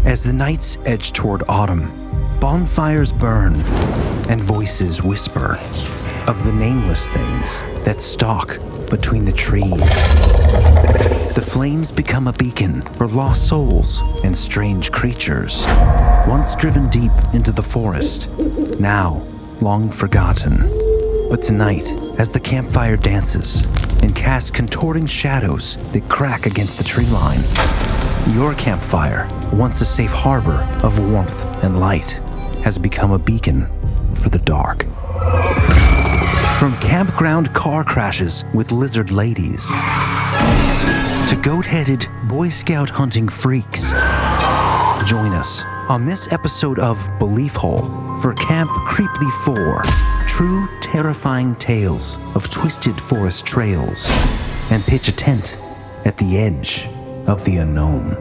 As the nights edge toward autumn, bonfires burn and voices whisper of the nameless things that stalk between the trees. The flames become a beacon for lost souls and strange creatures, once driven deep into the forest, now long forgotten. But tonight, as the campfire dances and casts contorting shadows that crack against the tree line, your campfire, once a safe harbor of warmth and light, has become a beacon for the dark. From campground car crashes with lizard ladies to goat-headed Boy Scout hunting freaks, join us on this episode of Belief Hole for Camp Creepily 4, true terrifying tales of twisted forest trails, and pitch a tent at the edge of the unknown.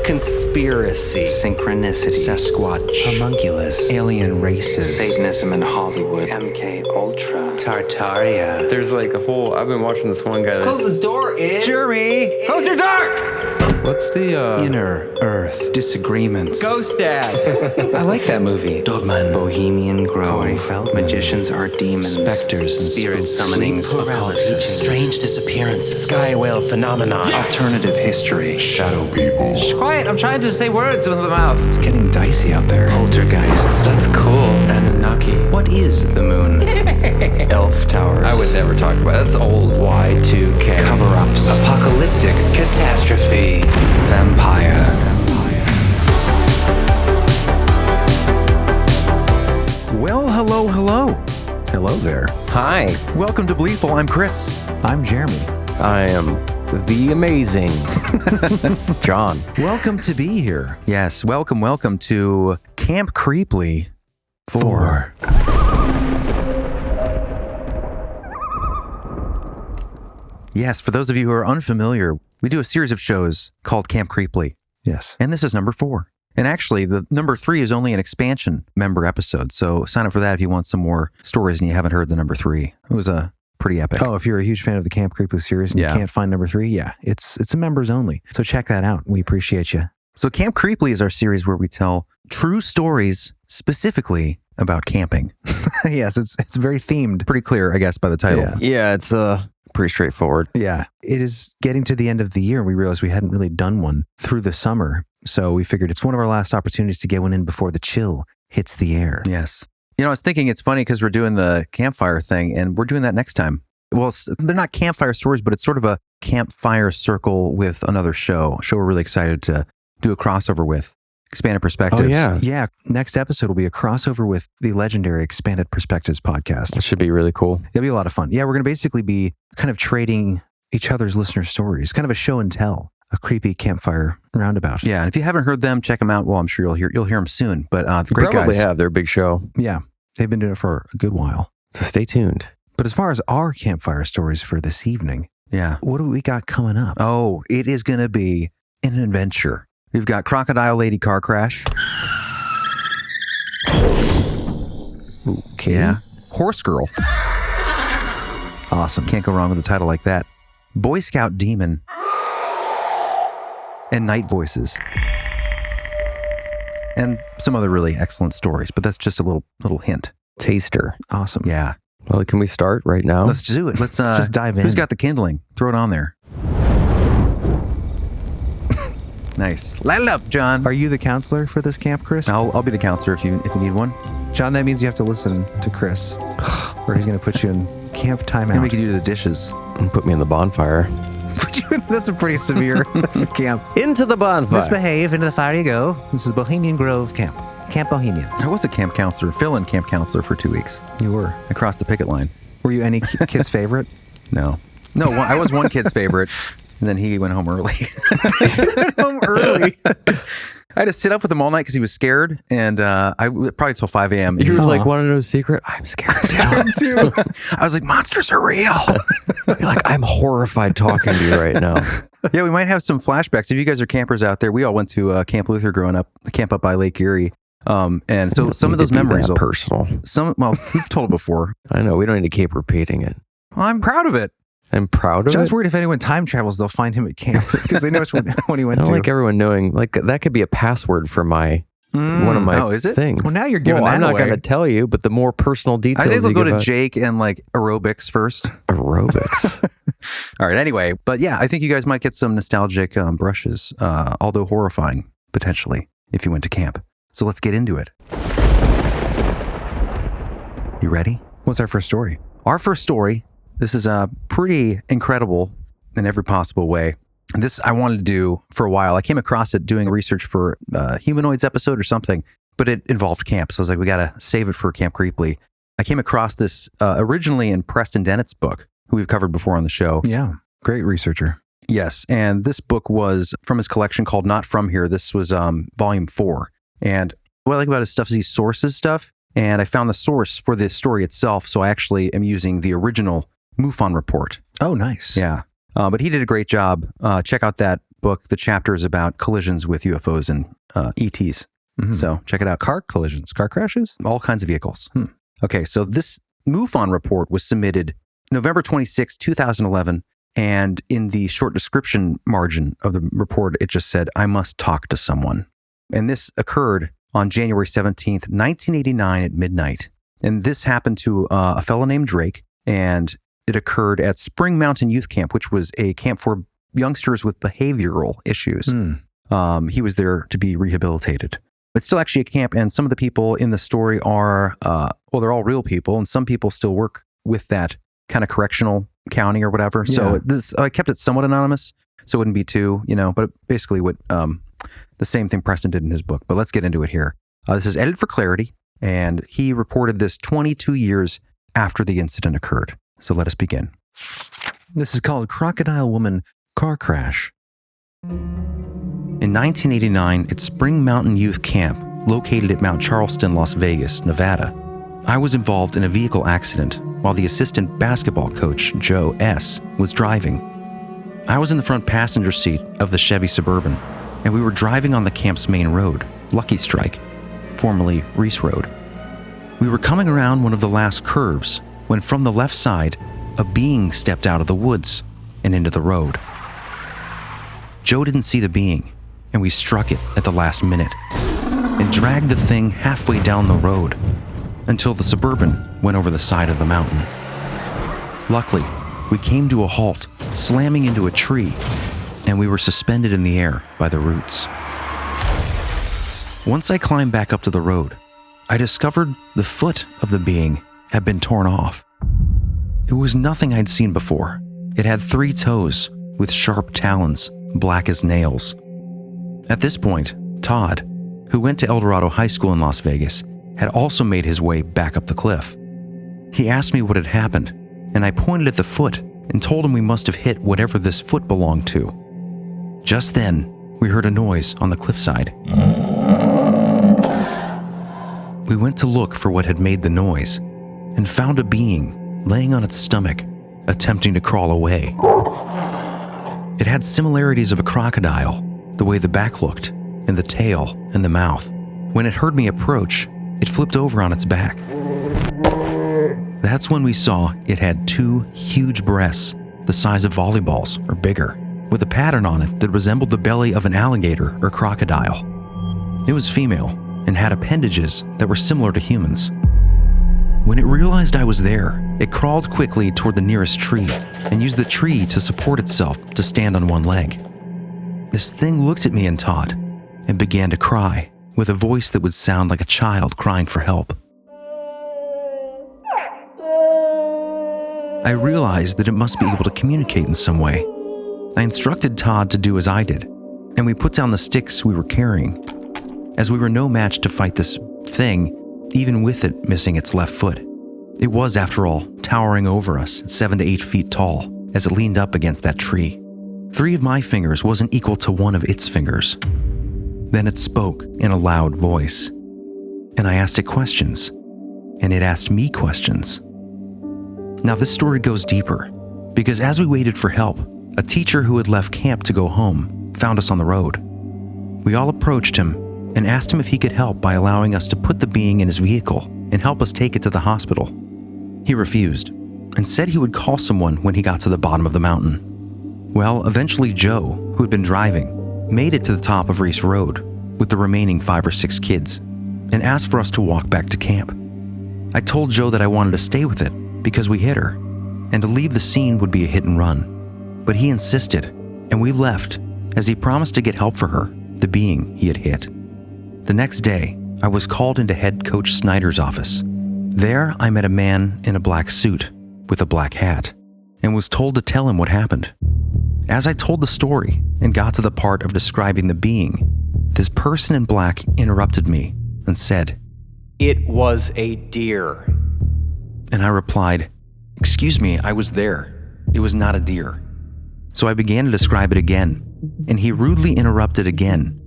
Conspiracy, Synchronicity, Sasquatch, homunculus, alien races, Satanism in Hollywood, MK Ultra, Tartaria. There's like a whole. I've been watching this one guy. Close the door, Ed. Jeremy, close your door! What's the Inner Earth Disagreements. Ghost Dad. I like that movie. Dogman, Bohemian Grove. Feldman. Magicians are demons. Specters and Spirit spooks. summonings. Sleep paralysis. Strange disappearances. Sky whale phenomenon. Alternative history. Shadow people. Shh, quiet. I'm trying to say words with my mouth. It's getting dicey out there. Poltergeists. That's cool. Anunnaki. What is the moon? Elf towers. I would never talk about it. That's old. Y2K. Cover-ups. Apocalyptic catastrophe. Vampire. Well, hello, hello. Hello there. Hi. Welcome to Belieful. I'm Chris. I'm Jeremy. I am the amazing John. Welcome to be here. Yes, welcome to Camp Creepily 4. Yes, for those of you who are unfamiliar, we do a series of shows called Camp Creepily. Yes. And this is number 4. And actually, the number 3 is only an expansion member episode. So sign up for that if you want some more stories and you haven't heard the number 3. It was a pretty epic. Oh, if you're a huge fan of the Camp Creepily series and Yeah. you can't find number 3, yeah, it's a members only. So check that out. We appreciate you. So Camp Creepily is our series where we tell true stories specifically about camping. Yes, it's very themed. Pretty clear, I guess, by the title. Yeah. Yeah, it's pretty straightforward. Yeah, it is getting to the end of the year. We realized we hadn't really done one through the summer. So we figured it's one of our last opportunities to get one in before the chill hits the air. Yes. You know, I was thinking it's funny because we're doing the campfire thing and we're doing that next time. Well, they're not campfire stories, but it's sort of a campfire circle with another show. We're really excited to do a crossover with Expanded Perspectives. Oh, yeah. Yeah, next episode will be a crossover with the legendary Expanded Perspectives podcast. That should be really cool. It'll be a lot of fun. Yeah, we're going to basically be kind of trading each other's listener stories, kind of a show and tell, a creepy campfire roundabout. Yeah, and if you haven't heard them, check them out. Well, I'm sure you'll hear them soon. But You great probably guys. have their big show. Yeah, they've been doing it for a good while. So stay tuned. But as far as our campfire stories for this evening, Yeah. what do we got coming up? Oh, it is going to be an adventure. We've got Crocodile Lady Car Crash. Okay. Yeah. Horse Girl. Awesome. Can't go wrong with a title like that. Boy Scout Demon. And Night Voices. And some other really excellent stories, but that's just a little hint. Taster. Awesome. Yeah. Well, can we start right now? Let's do it. Let's just dive in. Who's got the kindling? Throw it on there. Nice. Light it up, John. Are you the counselor for this camp, Chris? I'll be the counselor if you need one. John, that means you have to listen to Chris, or he's going to put you in camp And we timeout. can do the dishes. And put me in the bonfire. That's a pretty severe camp. Into the bonfire. Misbehave, into the fire you go. This is Bohemian Grove Camp. Camp Bohemian. I was a camp counselor, fill-in camp counselor for 2 weeks. You were. I crossed the picket line. Were you any kid's favorite? No, I was one kid's favorite, and then he went home early. Home early. I had to sit up with him all night because he was scared, and probably till 5 a.m. You were like, Aw. want to know a secret? I'm scared. too. I was like, monsters are real. You're like, I'm horrified talking to you right now. Yeah, we might have some flashbacks. If you guys are campers out there, we all went to Camp Luther growing up, the camp up by Lake Erie. And so some of Need those to be memories, that personal. We've told it before. I know. We don't need to keep repeating it. I'm proud of it. I'm proud of Just it. worried if anyone time travels, they'll find him at camp because they know when he I went don't to. like everyone knowing. Like that could be a password for my one of my is it? things. Well, now you're giving well, that I'm not away. going to tell you, but the more personal details. I think we'll you go give to out- Jake and like aerobics first. Aerobics. All right. Anyway, but yeah, I think you guys might get some nostalgic brushes, although horrifying potentially if you went to camp. So let's get into it. You ready? What's our first story? Our first story. This is pretty incredible in every possible way. This I wanted to do for a while. I came across it doing research for a Humanoids episode or something, but it involved camp. So I was like, we got to save it for Camp Creepily. I came across this originally in Preston Dennett's book, who we've covered before on the show. Yeah, great researcher. Yes, and this book was from his collection called Not From Here. This was volume 4. And what I like about his stuff is he sources stuff. And I found the source for the story itself. So I actually am using the original MUFON report. Oh, nice. Yeah. But he did a great job. Check out that book. The chapter is about collisions with UFOs and ETs. Mm-hmm. So check it out. Car collisions, car crashes? All kinds of vehicles. Okay, so this MUFON report was submitted November 26, 2011. And in the short description margin of the report, it just said, I must talk to someone. And this occurred on January 17th, 1989 at midnight. And this happened to a fellow named Drake. And it occurred at Spring Mountain Youth Camp, which was a camp for youngsters with behavioral issues. He was there to be rehabilitated. It's still actually a camp, and some of the people in the story are, they're all real people, and some people still work with that kind of correctional county or whatever. Yeah. So I kept it somewhat anonymous, so it wouldn't be too, but basically what the same thing Preston did in his book. But let's get into it here. This is edited for clarity, and he reported this 22 years after the incident occurred. So let us begin. This is called Crocodile Woman Car Crash. In 1989, at Spring Mountain Youth Camp, located at Mount Charleston, Las Vegas, Nevada, I was involved in a vehicle accident while the assistant basketball coach, Joe S., was driving. I was in the front passenger seat of the Chevy Suburban, and we were driving on the camp's main road, Lucky Strike, formerly Reese Road. We were coming around one of the last curves when from the left side, a being stepped out of the woods and into the road. Joe didn't see the being, and we struck it at the last minute and dragged the thing halfway down the road until the Suburban went over the side of the mountain. Luckily, we came to a halt, slamming into a tree, and we were suspended in the air by the roots. Once I climbed back up to the road, I discovered the foot of the being had been torn off. It was nothing I'd seen before. It had 3 toes with sharp talons, black as nails. At this point, Todd, who went to El Dorado High School in Las Vegas, had also made his way back up the cliff. He asked me what had happened, and I pointed at the foot and told him we must have hit whatever this foot belonged to. Just then, we heard a noise on the cliffside. We went to look for what had made the noise and found a being laying on its stomach, attempting to crawl away. It had similarities of a crocodile, the way the back looked, and the tail and the mouth. When it heard me approach, it flipped over on its back. That's when we saw it had 2 huge breasts, the size of volleyballs or bigger, with a pattern on it that resembled the belly of an alligator or crocodile. It was female and had appendages that were similar to humans. When it realized I was there, it crawled quickly toward the nearest tree and used the tree to support itself to stand on one leg. This thing looked at me and Todd and began to cry with a voice that would sound like a child crying for help. I realized that it must be able to communicate in some way. I instructed Todd to do as I did, and we put down the sticks we were carrying, as we were no match to fight this thing, even with it missing its left foot. It was, after all, towering over us, 7 to 8 feet tall, as it leaned up against that tree. 3 of my fingers wasn't equal to 1 of its fingers. Then it spoke in a loud voice, and I asked it questions, and it asked me questions. Now this story goes deeper, because as we waited for help, a teacher who had left camp to go home found us on the road. We all approached him and asked him if he could help by allowing us to put the being in his vehicle and help us take it to the hospital. He refused and said he would call someone when he got to the bottom of the mountain. Well, eventually Joe, who had been driving, made it to the top of Reese Road with the remaining 5 or 6 kids and asked for us to walk back to camp. I told Joe that I wanted to stay with it because we hit her, and to leave the scene would be a hit and run. But he insisted, and we left as he promised to get help for her, the being he had hit. The next day, I was called into head coach Snyder's office. There, I met a man in a black suit with a black hat and was told to tell him what happened. As I told the story and got to the part of describing the being, this person in black interrupted me and said, It was a deer. And I replied, "Excuse me, I was there. It was not a deer." So I began to describe it again, and he rudely interrupted again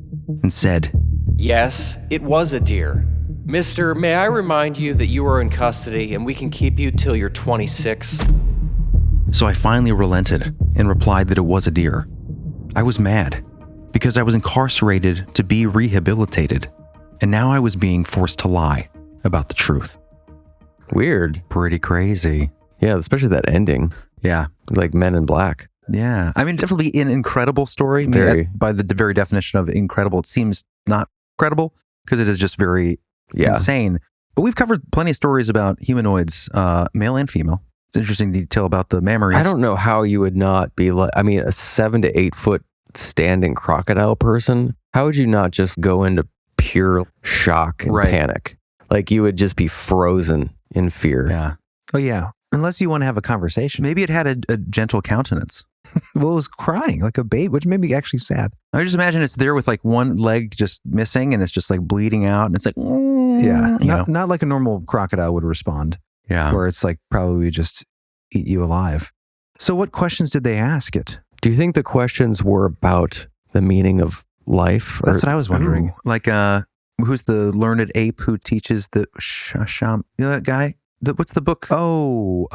and said, Yes, it was a deer. Mister, may I remind you that you are in custody and we can keep you till you're 26? So I finally relented and replied that it was a deer. I was mad because I was incarcerated to be rehabilitated, and now I was being forced to lie about the truth. Weird. Pretty crazy. Yeah, especially that ending. Yeah. Like Men in Black. Yeah. I mean, definitely an incredible story. Very. By the very definition of incredible, it seems not credible because it is just very insane. But we've covered plenty of stories about humanoids, male and female. It's interesting detail about the mammaries. I don't know how you would not be like, I mean, a 7 to 8 foot standing crocodile person. How would you not just go into pure shock and panic? Like you would just be frozen in fear. Yeah. Oh, yeah. Unless you want to have a conversation. Maybe it had a gentle countenance. Well, it was crying like a baby, which made me actually sad. I just imagine it's there with like one leg just missing and it's just like bleeding out and it's like, yeah, you know? not like a normal crocodile would respond. Yeah. Where it's like probably just eat you alive. So what questions did they ask it? Do you think the questions were about the meaning of life? That's what I was wondering. Ooh, like, who's the learned ape who teaches the sham? You know that guy? What's the book? Oh,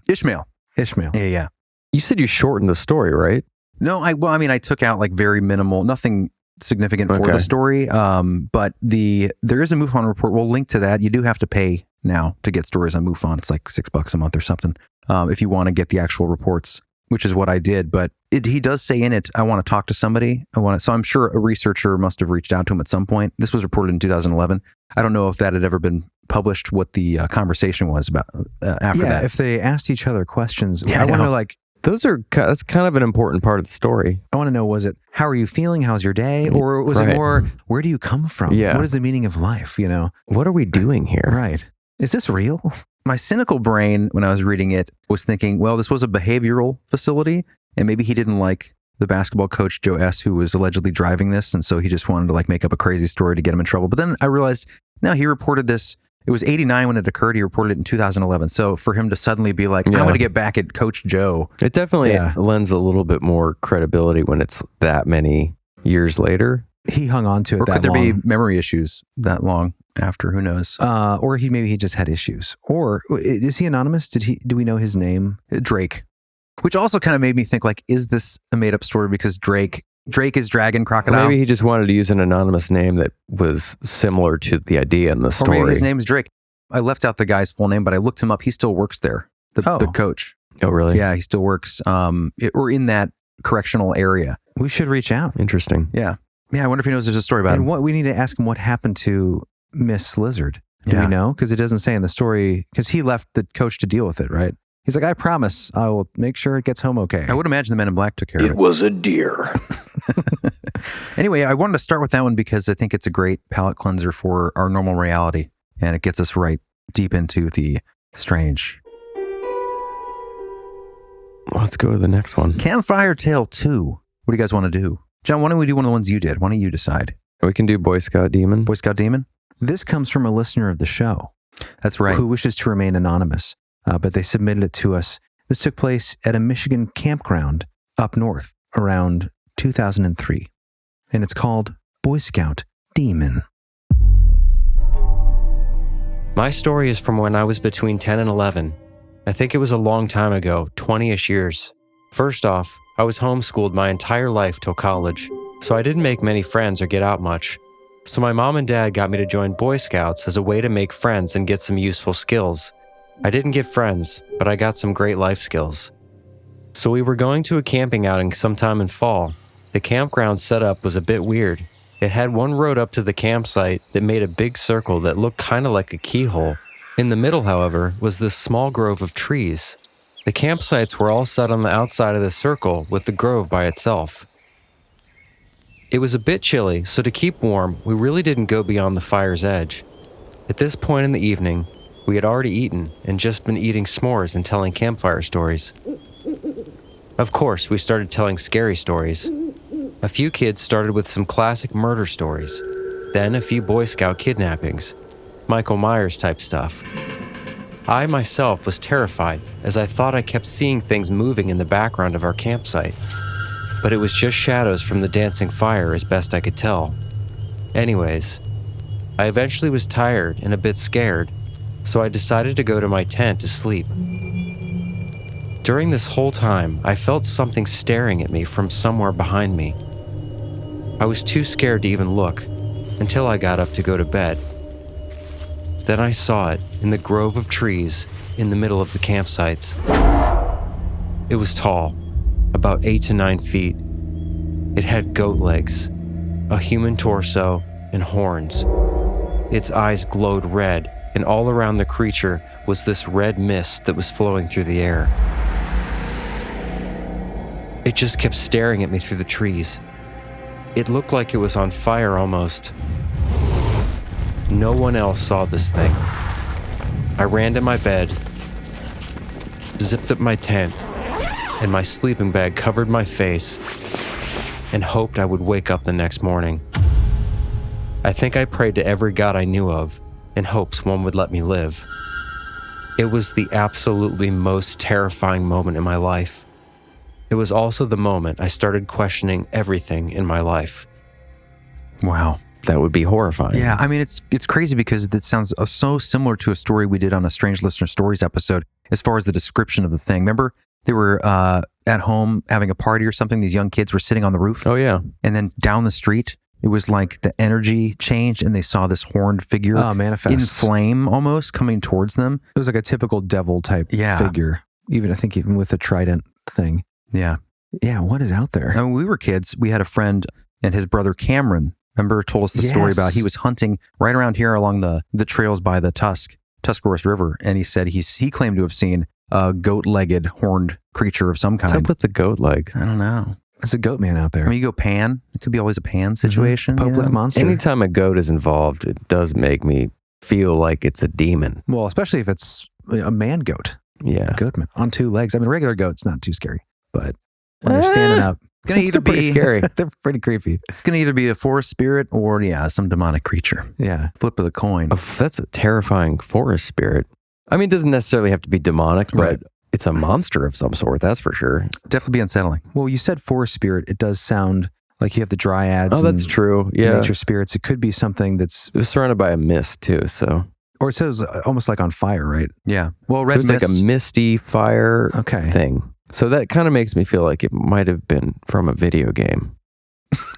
Ishmael. Yeah. You said you shortened the story, right? No, I took out like very minimal, nothing significant for the story. But there is a MUFON report. We'll link to that. You do have to pay now to get stories on MUFON. It's like $6 a month or something. If you want to get the actual reports, which is what I did. But he does say in it, I want to talk to somebody. So I'm sure a researcher must have reached out to him at some point. This was reported in 2011. I don't know if that had ever been published, what the conversation was about after that. Yeah, if they asked each other questions, I want to like, that's kind of an important part of the story. I want to know, was it, how are you feeling? How's your day? Or was it more, where do you come from? Yeah. What is the meaning of life? You know? What are we doing here? Right. Is this real? My cynical brain, when I was reading it, was thinking, well, this was a behavioral facility, and maybe he didn't like the basketball coach, Joe S., who was allegedly driving this, and so he just wanted to like make up a crazy story to get him in trouble. But then I realized, no, he reported this. It was 89 when it occurred. He reported it in 2011. So for him to suddenly be like, I want to get back at Coach Joe. It definitely lends a little bit more credibility when it's that many years later. He hung on to it or that could there long. be memory issues that long after? Who knows? Or maybe he just had issues. Or is he anonymous? Do we know his name? Drake. Which also kind of made me think, like, is this a made up story because Drake is dragon crocodile? Or maybe he just wanted to use an anonymous name that was similar to the idea in the story. Or maybe his name is Drake. I left out the guy's full name, but I looked him up. He still works there. The coach. Oh, really? Yeah, he still works or in that correctional area. We should reach out. Interesting. Yeah. Yeah, I wonder if he knows there's a story about him. And we need to ask him what happened to Miss Lizard. Do we know? Because it doesn't say in the story, because he left the coach to deal with it, right? He's like, I promise I will make sure it gets home okay. I would imagine the Men in Black took care of it. It was a deer. Anyway, I wanted to start with that one because I think it's a great palate cleanser for our normal reality. And it gets us right deep into the strange. Let's go to the next one. Campfire Tale 2. What do you guys want to do? John, why don't we do one of the ones you did? Why don't you decide? We can do Boy Scout Demon. Boy Scout Demon? This comes from a listener of the show. That's right. Who wishes to remain anonymous. But they submitted it to us. This took place at a Michigan campground up north around 2003. And it's called Boy Scout Demon. My story is from when I was between 10 and 11. I think it was a long time ago, 20-ish years. First off, I was homeschooled my entire life till college, so I didn't make many friends or get out much. So my mom and dad got me to join Boy Scouts as a way to make friends and get some useful skills. I didn't get friends, but I got some great life skills. So we were going to a camping outing sometime in fall. The campground setup was a bit weird. It had one road up to the campsite that made a big circle that looked kind of like a keyhole. In the middle, however, was this small grove of trees. The campsites were all set on the outside of the circle with the grove by itself. It was a bit chilly, so to keep warm, we really didn't go beyond the fire's edge. At this point in the evening, we had already eaten and just been eating s'mores and telling campfire stories. Of course, we started telling scary stories. A few kids started with some classic murder stories, then a few Boy Scout kidnappings, Michael Myers type stuff. I myself was terrified as I thought I kept seeing things moving in the background of our campsite. But it was just shadows from the dancing fire as best I could tell. Anyways, I eventually was tired and a bit scared, so I decided to go to my tent to sleep. During this whole time, I felt something staring at me from somewhere behind me. I was too scared to even look until I got up to go to bed. Then I saw it in the grove of trees in the middle of the campsites. It was tall, about 8 to 9 feet. It had goat legs, a human torso, and horns. Its eyes glowed red, and all around the creature was this red mist that was flowing through the air. It just kept staring at me through the trees. It looked like it was on fire almost. No one else saw this thing. I ran to my bed, zipped up my tent, and my sleeping bag covered my face, and hoped I would wake up the next morning. I think I prayed to every god I knew of in hopes one would let me live. It was the absolutely most terrifying moment in my life. It was also the moment I started questioning everything in my life. Wow. That would be horrifying. Yeah, I mean, it's crazy because it sounds so similar to a story we did on a Strange Listener Stories episode as far as the description of the thing. Remember, they were at home having a party or something. These young kids were sitting on the roof. Oh, yeah. And then down the street, it was like the energy changed and they saw this horned figure manifest in flame almost coming towards them. It was like a typical devil type figure. I think even with the trident thing. Yeah. Yeah, what is out there? When we were kids, we had a friend and his brother Cameron, remember, told us the story about he was hunting right around here along the trails by the Tuscarawas River. And he said he claimed to have seen a goat-legged horned creature of some kind. What's up with the goat legs? I don't know. It's a goat man out there. I mean, you go pan. It could be always a pan situation. Poke that monster. Anytime a goat is involved, it does make me feel like it's a demon. Well, especially if it's a man goat. Yeah. A goat man on 2 legs. I mean, a regular goat's not too scary, but when they're standing up, It's going to either pretty be scary. they're pretty creepy. It's going to either be a forest spirit or some demonic creature. Yeah. Flip of the coin. That's a terrifying forest spirit. I mean, it doesn't necessarily have to be demonic, Right. but it's a monster of some sort, that's for sure. Definitely be unsettling. Well, you said forest spirit. It does sound like you have the dryads. Oh, that's true. Yeah. Nature spirits. It could be something that's, It was surrounded by a mist too, so or it says almost like on fire, right? Yeah. Well, it red was mist. like a misty fire thing. So that kind of makes me feel like it might have been from a video game.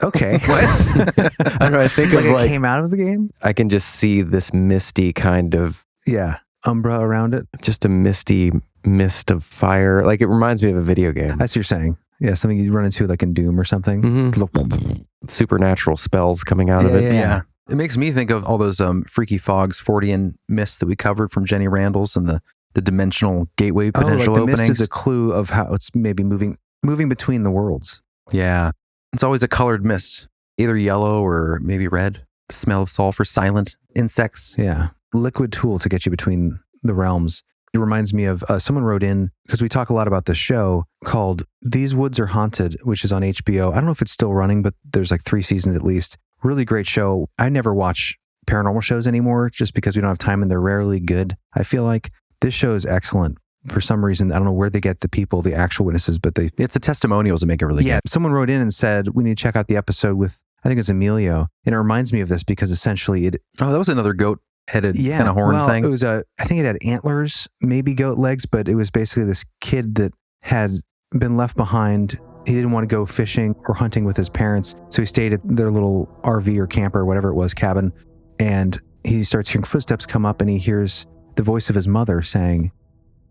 Okay. What? I don't know. I think like of it like came out of the game? I can just see this misty kind of Yeah. Umbra around it. just a misty mist of fire. Like it reminds me of a video game. That's what you're saying. Yeah, something you run into like in Doom or something. Mhm. Supernatural spells coming out of it. Yeah. It makes me think of all those freaky fogs, Fortean mists that we covered from Jenny Randall's and the dimensional gateway potential the openings. mist is a clue of how it's maybe moving between the worlds. Yeah. It's always a colored mist, either yellow or maybe red. Smell of sulfur, silent insects. Yeah. Liquid tool to get you between the realms. It reminds me of someone wrote in, because we talk a lot about this show called These Woods Are Haunted, which is on HBO. I don't know if it's still running, but there's like 3 seasons at least. Really great show. I never watch paranormal shows anymore just because we don't have time and they're rarely good. I feel like this show is excellent. For some reason, I don't know where they get the people, the actual witnesses, but it's the testimonials that make it really good. Someone wrote in and said, we need to check out the episode with, I think it's Emilio. And it reminds me of this because essentially that was another goat-headed kind of horn thing. It was I think it had antlers, maybe goat legs, but it was basically this kid that had been left behind He didn't want to go fishing or hunting with his parents, so he stayed at their little RV or camper or whatever it was, cabin. And he starts hearing footsteps come up, and he hears the voice of his mother saying,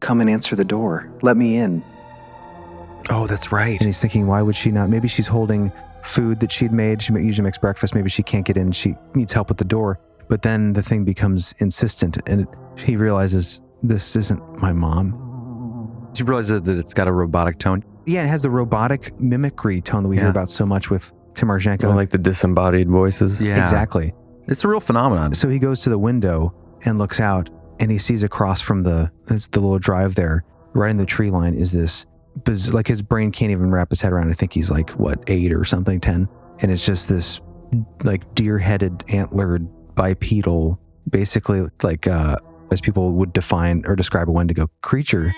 "Come and answer the door. Let me in." Oh, that's right. And he's thinking, why would she not? Maybe she's holding food that she'd made. She usually makes breakfast. Maybe she can't get in. She needs help with the door. But then the thing becomes insistent, and he realizes, this isn't my mom. He realizes that it's got a robotic tone. Yeah, it has the robotic mimicry tone that we hear about so much with Tim Argenko. Like the disembodied voices. Yeah. Exactly. It's a real phenomenon. So he goes to the window and looks out, and he sees across from the little drive there, right in the tree line, is this, like his brain can't even wrap his head around. I think he's like, 8 or something, 10. And it's just this like deer-headed, antlered, bipedal, basically like as people would define or describe a Wendigo creature.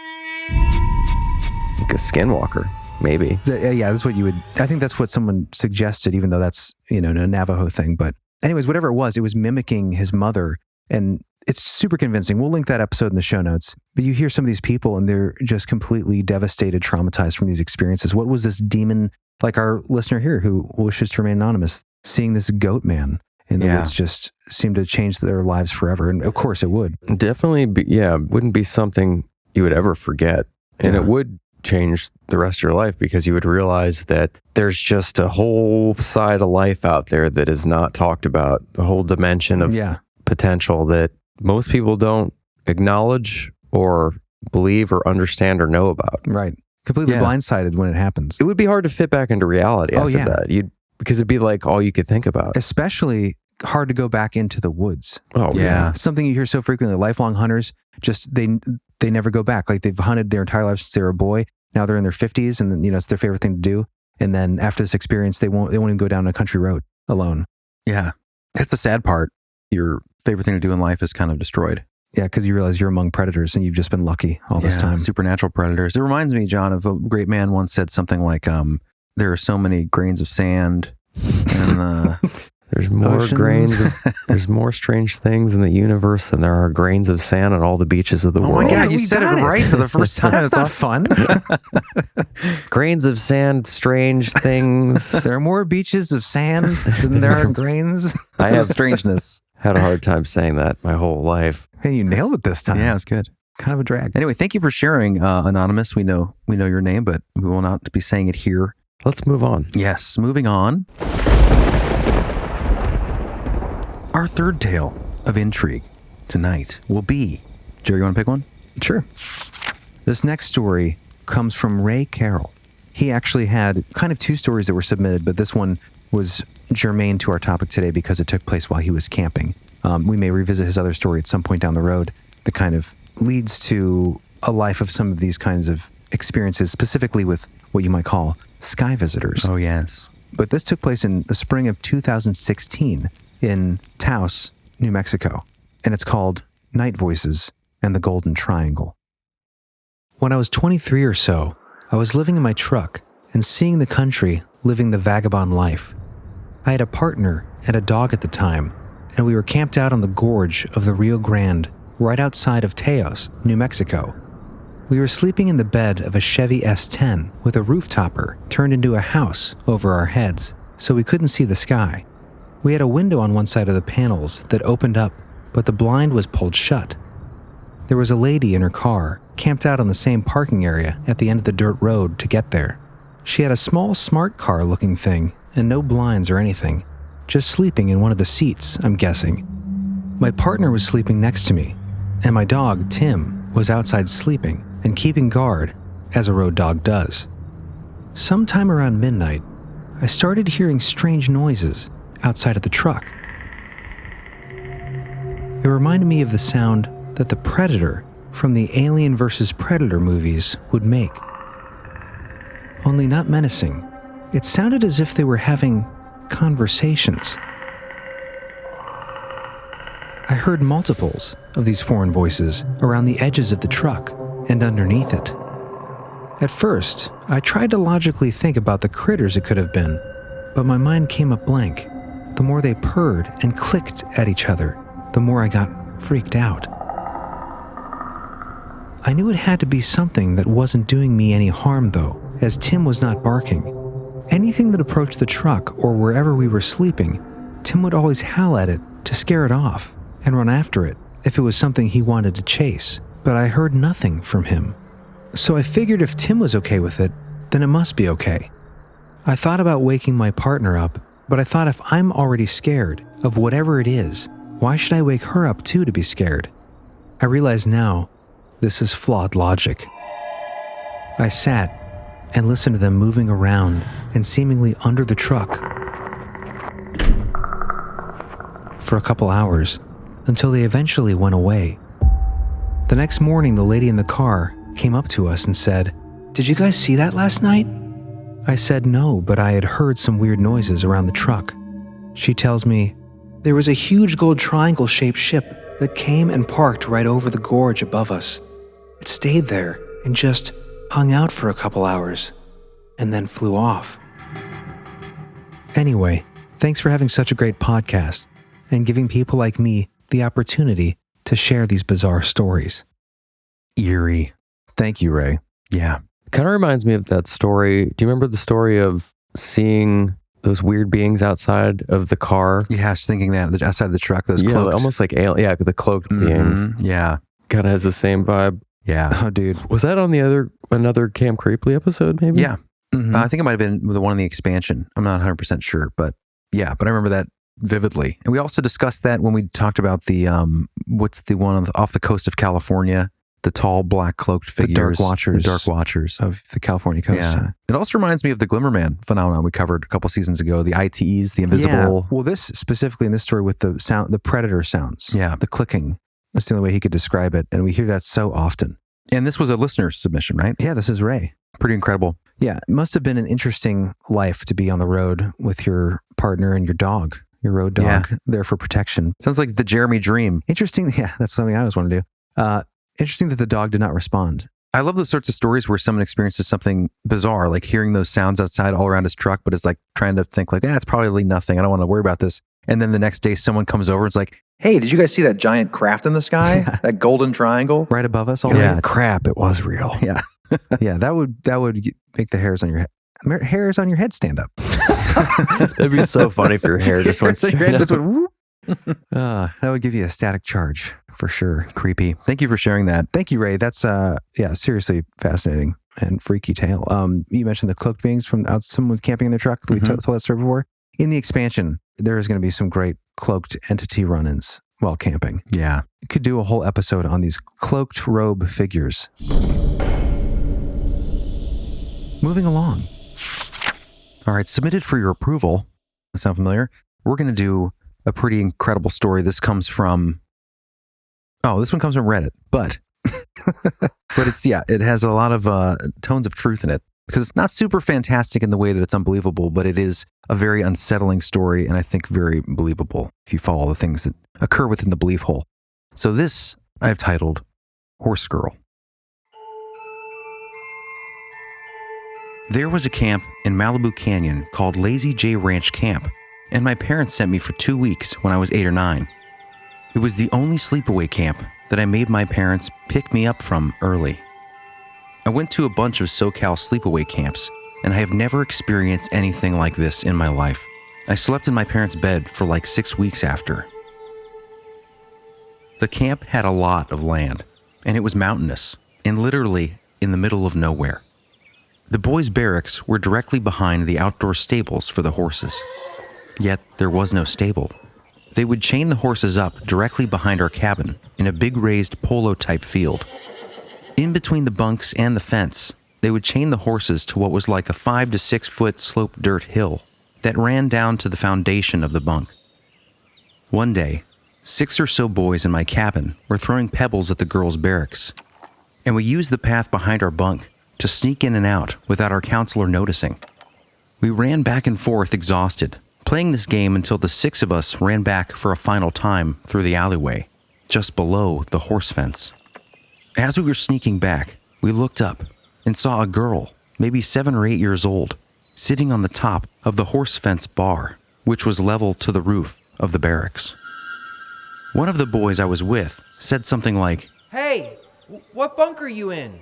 Like a skinwalker, maybe. Yeah, that's what you would, I think that's what someone suggested, even though that's, a Navajo thing. But anyways, whatever it was mimicking his mother, and it's super convincing. We'll link that episode in the show notes. But you hear some of these people and they're just completely devastated, traumatized from these experiences. What was this demon, like our listener here who wishes to remain anonymous, seeing this goat man in the woods just seemed to change their lives forever. And of course it would. Definitely, wouldn't be something you would ever forget. And it would change the rest of your life, because you would realize that there's just a whole side of life out there that is not talked about, a whole dimension of potential that most people don't acknowledge or believe or understand or know about. Right. Completely blindsided when it happens. It would be hard to fit back into reality after that. Because it'd be like all you could think about. Especially hard to go back into the woods. Oh, yeah. Something you hear so frequently. Lifelong hunters, just they never go back. Like they've hunted their entire lives since they were a boy. Now they're in their 50s, and it's their favorite thing to do. And then after this experience, they won't even go down a country road alone. Yeah. That's the sad part. Your favorite thing to do in life is kind of destroyed. Yeah, because you realize you're among predators and you've just been lucky all this time. Supernatural predators. It reminds me, John, of a great man once said something like, there are so many grains of sand and there's more oceans. There's more strange things in the universe than there are grains of sand on all the beaches of the world. Oh my God, you said it right for the first time. That's not fun. Grains of sand, strange things. There are more beaches of sand than there are grains of strangeness. Had a hard time saying that my whole life. Hey, you nailed it this time. Yeah, it's good. Kind of a drag. Anyway, thank you for sharing, Anonymous. We know your name, but we will not be saying it here. Let's move on. Yes, moving on. Our third tale of intrigue tonight will be... Jerry, you want to pick one? Sure. This next story comes from Ray Carroll. He actually had kind of 2 stories that were submitted, but this one was germane to our topic today because it took place while he was camping. We may revisit his other story at some point down the road that kind of leads to a life of some of these kinds of experiences, specifically with what you might call sky visitors. Oh, yes. But this took place in the spring of 2016 in Taos, New Mexico, and it's called Night Voices and the Golden Triangle. When I was 23 or so, I was living in my truck and seeing the country living the vagabond life. I had a partner and a dog at the time, and we were camped out on the gorge of the Rio Grande, right outside of Taos, New Mexico. We were sleeping in the bed of a Chevy S10 with a roof topper turned into a house over our heads, so we couldn't see the sky. We had a window on one side of the panels that opened up, but the blind was pulled shut. There was a lady in her car, camped out on the same parking area at the end of the dirt road to get there. She had a small smart car looking thing and no blinds or anything, just sleeping in one of the seats, I'm guessing. My partner was sleeping next to me, and my dog, Tim, was outside sleeping and keeping guard, as a road dog does. Sometime around midnight, I started hearing strange noises outside of the truck. It reminded me of the sound that the Predator from the Alien vs. Predator movies would make. Only not menacing. It sounded as if they were having conversations. I heard multiples of these foreign voices around the edges of the truck and underneath it. At first, I tried to logically think about the critters it could have been, but my mind came up blank. The more they purred and clicked at each other, the more I got freaked out. I knew it had to be something that wasn't doing me any harm, though, as Tim was not barking. Anything that approached the truck or wherever we were sleeping, Tim would always howl at it to scare it off and run after it if it was something he wanted to chase, but I heard nothing from him. So I figured if Tim was okay with it, then it must be okay. I thought about waking my partner up, but I thought if I'm already scared of whatever it is, why should I wake her up too to be scared? I realize now this is flawed logic. I sat and listened to them moving around and seemingly under the truck for a couple hours until they eventually went away. The next morning, the lady in the car came up to us and said, "Did you guys see that last night?" I said no, but I had heard some weird noises around the truck. She tells me, "There was a huge gold triangle-shaped ship that came and parked right over the gorge above us. It stayed there and just hung out for a couple hours and then flew off." Anyway, thanks for having such a great podcast and giving people like me the opportunity to share these bizarre stories. Eerie. Thank you, Ray. Yeah. Kind of reminds me of that story. Do you remember the story of seeing those weird beings outside of the car? Yeah, I was thinking that outside the truck, those Yeah, cloaked. almost like the cloaked beings. Yeah. Kind of has the same vibe. Yeah. Oh, dude. Was that on another Camp Creepily episode, maybe? Yeah. I think it might have been the one in the expansion. I'm not 100% sure, but yeah, but I remember that vividly. And we also discussed that when we talked about the, what's the one off the coast of California? The tall, black, cloaked figures. The Dark Watchers of the California coast. Yeah. It also reminds me of the Glimmerman phenomenon we covered a couple seasons ago. The ITEs, the invisible. Yeah. Well, this specifically in this story with the sound, the predator sounds. Yeah. The clicking. That's the only way he could describe it. And we hear that so often. And this was a listener submission, right? Yeah, this is Ray. Pretty incredible. Yeah, it must have been an interesting life to be on the road with your partner and your dog, your road dog, there for protection. Sounds like the Jeremy dream. Interesting. Yeah, that's something I always want to do. Interesting that the dog did not respond. I love those sorts of stories where someone experiences something bizarre, like hearing those sounds outside all around his truck, but is like trying to think like, it's probably nothing. I don't want to worry about this. And then the next day someone comes over and it's like, hey, did you guys see that giant craft in the sky? Yeah. That golden triangle? Right above us all Yeah, crap, it was real. Yeah. Yeah, that would make the hairs on your head stand up. That'd be so funny if your hair just went straight up. That would give you a static charge for sure. Creepy. Thank you for sharing that. Thank you, Ray. That's seriously fascinating and freaky tale. You mentioned the cloaked beings from out. Someone was camping in their truck. We told that story before. In the expansion, there is going to be some great cloaked entity run-ins while camping. Yeah. You could do a whole episode on these cloaked robe figures. Moving along. All right. Submitted for your approval. Sound familiar? We're going to do a pretty incredible story. This one comes from Reddit, but it has a lot of tones of truth in it because it's not super fantastic in the way that it's unbelievable, but it is a very unsettling story and I think very believable if you follow the things that occur within the belief hole. So this I've titled Horse Girl. There was a camp in Malibu Canyon called Lazy J Ranch Camp, and my parents sent me for 2 weeks when I was 8 or 9. It was the only sleepaway camp that I made my parents pick me up from early. I went to a bunch of SoCal sleepaway camps, and I have never experienced anything like this in my life. I slept in my parents' bed for like 6 weeks after. The camp had a lot of land, and it was mountainous, and literally in the middle of nowhere. The boys' barracks were directly behind the outdoor stables for the horses. Yet there was no stable. They would chain the horses up directly behind our cabin in a big raised polo-type field. In between the bunks and the fence, they would chain the horses to what was like a 5 to 6 foot sloped dirt hill that ran down to the foundation of the bunk. One day, 6 or so boys in my cabin were throwing pebbles at the girls' barracks, and we used the path behind our bunk to sneak in and out without our counselor noticing. We ran back and forth exhausted, playing this game until the 6 of us ran back for a final time through the alleyway, just below the horse fence. As we were sneaking back, we looked up and saw a girl, maybe 7 or 8 years old, sitting on the top of the horse fence bar, which was level to the roof of the barracks. One of the boys I was with said something like, Hey, what bunk are you in?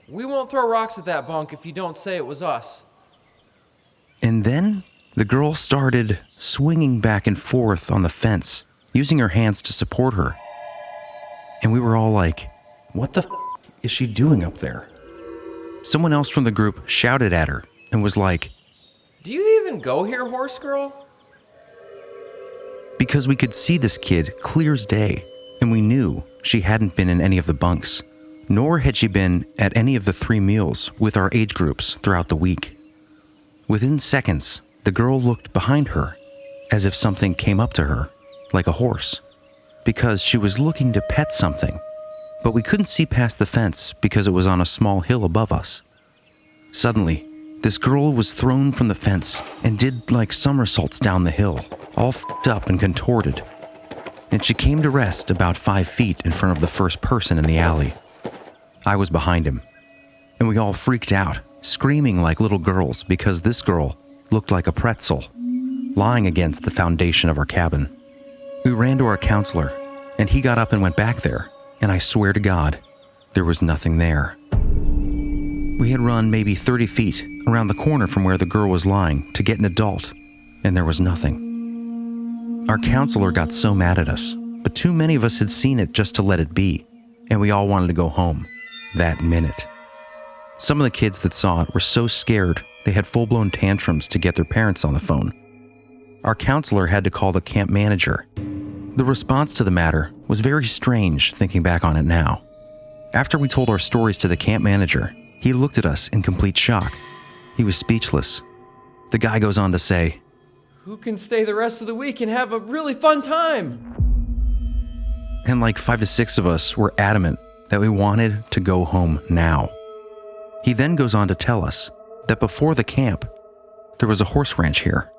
We won't throw rocks at that bunk if you don't say it was us. And then the girl started swinging back and forth on the fence, using her hands to support her. And we were all like, what the is she doing up there? Someone else from the group shouted at her and was like, Do you even go here, horse girl? because we could see this kid clear as day, and we knew she hadn't been in any of the bunks, nor had she been at any of the 3 meals with our age groups throughout the week. Within seconds, the girl looked behind her as if something came up to her, like a horse, because she was looking to pet something, but we couldn't see past the fence because it was on a small hill above us. Suddenly, this girl was thrown from the fence and did like somersaults down the hill, all f***ed up and contorted. And she came to rest about 5 feet in front of the first person in the alley. I was behind him, and we all freaked out, screaming like little girls because this girl looked like a pretzel, lying against the foundation of our cabin. We ran to our counselor, and he got up and went back there, and I swear to God, there was nothing there. We had run maybe 30 feet around the corner from where the girl was lying to get an adult, and there was nothing. Our counselor got so mad at us, but too many of us had seen it just to let it be, and we all wanted to go home that minute. Some of the kids that saw it were so scared they had full-blown tantrums to get their parents on the phone. Our counselor had to call the camp manager. The response to the matter was very strange thinking back on it now. After we told our stories to the camp manager, he looked at us in complete shock. He was speechless. The guy goes on to say, Who can stay the rest of the week and have a really fun time? and like 5 to 6 of us were adamant that we wanted to go home now. He then goes on to tell us that before the camp, there was a horse ranch here,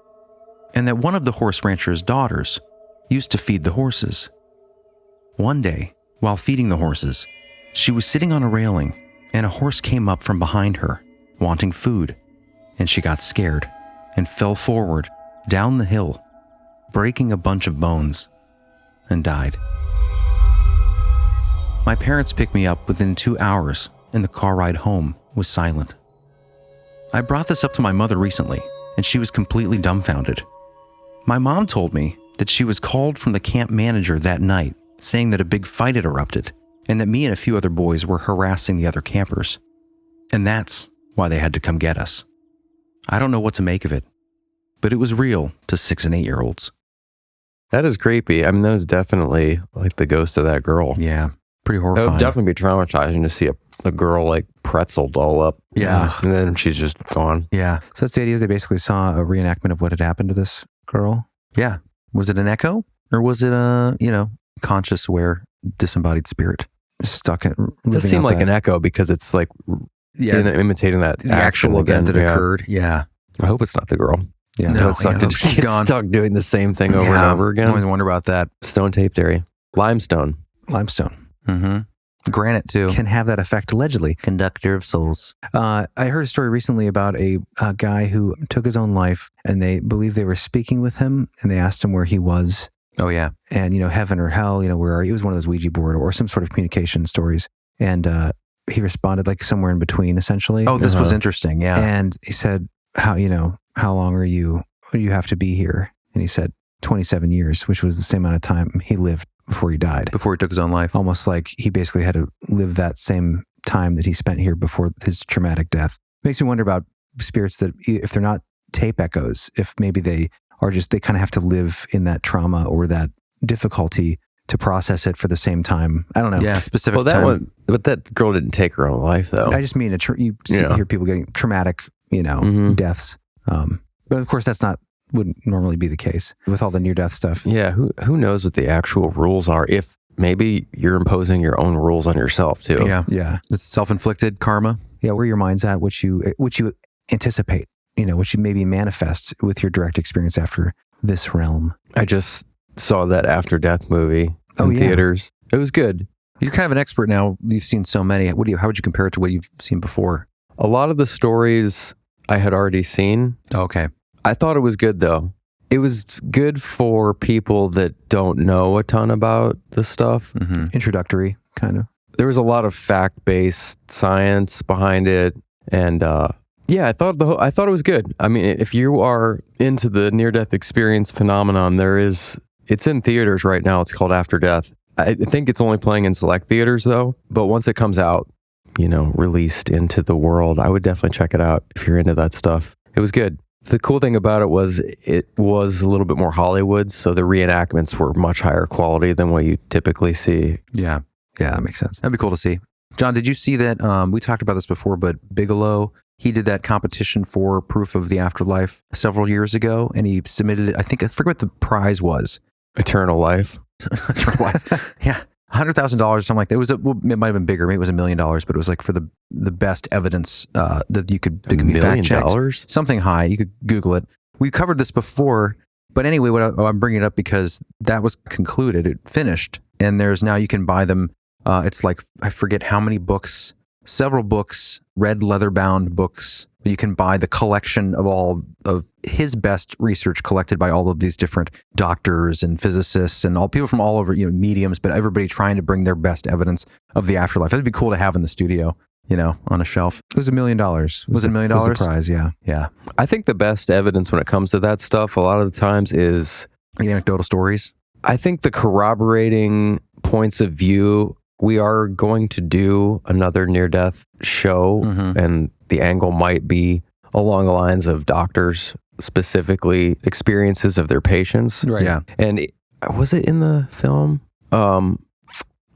and that one of the horse rancher's daughters used to feed the horses. One day, while feeding the horses, she was sitting on a railing, and a horse came up from behind her, wanting food, and she got scared and fell forward down the hill, breaking a bunch of bones, and died. My parents picked me up within 2 hours, and the car ride home was silent. I brought this up to my mother recently, and she was completely dumbfounded. My mom told me that she was called from the camp manager that night, saying that a big fight had erupted, and that me and a few other boys were harassing the other campers. And that's why they had to come get us. I don't know what to make of it, but it was real to 6 and 8-year-olds. That is creepy. I mean, that was definitely like the ghost of that girl. Yeah, pretty It horrifying. would definitely be traumatizing to see a girl like pretzeled all up. Yeah. And then she's just gone. Yeah. So that's the idea is they basically saw a reenactment of what had happened to this girl. Yeah. Was it an echo? Or was it a, conscious, aware, disembodied spirit? Stuck in. It does seem like an echo because it's like imitating that the actual event that occurred. Yeah. I hope it's not the girl. Yeah. No, It's stuck, I hope she's it's gone. stuck doing the same thing over and Yeah. over again. I always wonder about that. Stone tape theory. Limestone. Limestone Mm-hmm. Granite, too. can have that effect allegedly. Conductor of souls. I heard a story recently about a guy who took his own life, and they believed they were speaking with him, and they asked him where he was, Oh, yeah. and heaven or hell, where are you? It was one of those Ouija board or some sort of communication stories, and he responded like somewhere in between, essentially. Oh, this was interesting. Yeah. And he said, how long are you have to be here? And he said 27 years, which was the same amount of time he lived before he died. Before he took his own life. Almost like he basically had to live that same time that he spent here before his traumatic death. Makes me wonder about spirits that, if they're not tape echoes, if maybe they are just, they kind of have to live in that trauma or that difficulty to process it for the same time. I don't know. Yeah, specific Well, that time. one, but that girl didn't take her own life though. I just mean, hear people getting traumatic, Mhm. deaths. But of course, wouldn't normally be the case with all the near-death stuff. Yeah, who knows what the actual rules are? If maybe you're imposing your own rules on yourself too. Yeah. Yeah. It's self-inflicted karma. Yeah, where your mind's at, what you anticipate, what you maybe manifest with your direct experience after this realm. I just saw that After Death movie in theaters. It was good. You're kind of an expert now. You've seen so many. How would you compare it to what you've seen before? A lot of the stories I had already seen. Okay. I thought it was good though. It was good for people that don't know a ton about the stuff. Mm-hmm. Introductory, kind of. there was a lot of fact-based science behind it, and yeah, I thought it was good. I mean, if you are into the near-death experience phenomenon, it's in theaters right now. It's called After Death. I think it's only playing in select theaters though, but once it comes out, released into the world, I would definitely check it out if you're into that stuff. It was good. The cool thing about it was a little bit more Hollywood, so the reenactments were much higher quality than what you typically see. Yeah, that makes sense. That'd be cool to see. John, did you see that? We talked about this before, but Bigelow, he did that competition for proof of the afterlife several years ago, and he submitted it. I forget what the prize was. Eternal life. Eternal life. Yeah. $100,000, something like that. It might have been bigger. Maybe it was $1 million, but it was like for the best evidence that could be fact checked. Something high. You could Google it. We covered this before, but anyway, I'm bringing it up because that was concluded. It finished, and now you can buy them. It's like, I forget how many books, several books, red leather bound books. You can buy the collection of all of his best research collected by all of these different doctors and physicists and all people from all over, mediums, but everybody trying to bring their best evidence of the afterlife. That'd be cool to have in the studio, on a shelf. It was $1 million. Was it $1 million? It was a prize, yeah. Yeah. I think the best evidence when it comes to that stuff, a lot of the times, is the anecdotal stories. I think the corroborating points of view. We are going to do another near-death show, and the angle might be along the lines of doctors, specifically experiences of their patients. Right. Yeah. And was it in the film? I'm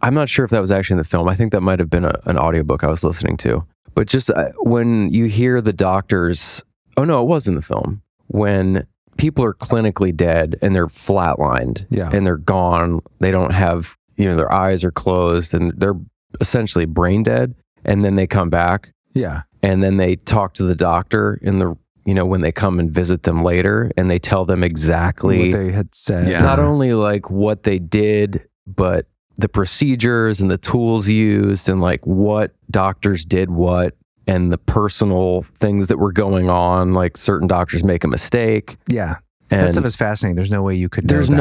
not sure if that was actually in the film. I think that might have been an audiobook I was listening to. But just when you hear the doctors, oh no, it was in the film. When people are clinically dead and they're flatlined and they're gone, they don't have, their eyes are closed and they're essentially brain dead. And then they come back. Yeah. And then they talk to the doctor when they come and visit them later, and they tell them exactly what they had said. Yeah. Not only like what they did, but the procedures and the tools used and like what doctors did what, and the personal things that were going on. Like certain doctors make a mistake. Yeah. And that stuff is fascinating. There's no way you could know there's that.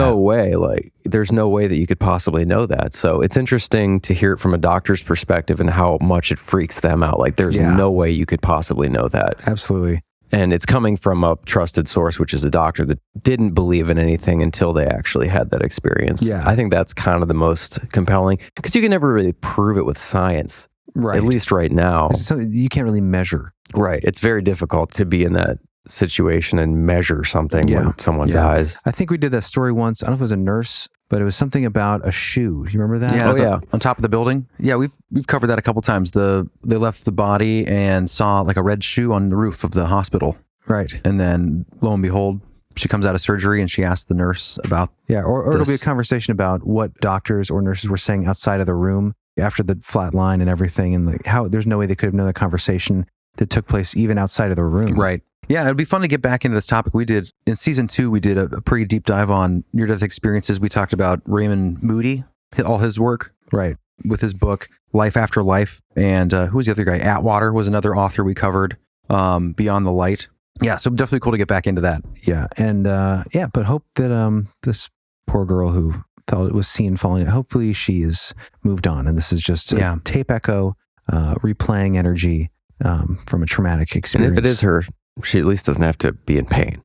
There's no way that you could possibly know that. So it's interesting to hear it from a doctor's perspective and how much it freaks them out. Like there's no way you could possibly know that. Absolutely. And it's coming from a trusted source, which is a doctor that didn't believe in anything until they actually had that experience. Yeah. I think that's kind of the most compelling, because you can never really prove it with science. Right. At least right now. It's something you can't really measure. Right. It's very difficult to be in that situation and measure something when someone dies. I think we did that story once. I don't know if it was a nurse, but it was something about a shoe. You remember that? Yeah. On top of the building. Yeah, we've covered that a couple times. They left the body and saw like a red shoe on the roof of the hospital. Right. And then lo and behold, she comes out of surgery and she asks the nurse about or it'll be a conversation about what doctors or nurses were saying outside of the room after the flat line and everything, and like how there's no way they could have known the conversation that took place even outside of the room. Right. Yeah, it'd be fun to get back into this topic. We did, in season 2, we did a pretty deep dive on near-death experiences. We talked about Raymond Moody, all his work. Right. With his book, Life After Life. And who was the other guy? Atwater was another author we covered, Beyond the Light. Yeah, so definitely cool to get back into that. Yeah, and but hope that this poor girl who felt it was seen falling, hopefully she is moved on, and this is just a tape echo, replaying energy from a traumatic experience. And if it is her, she at least doesn't have to be in pain.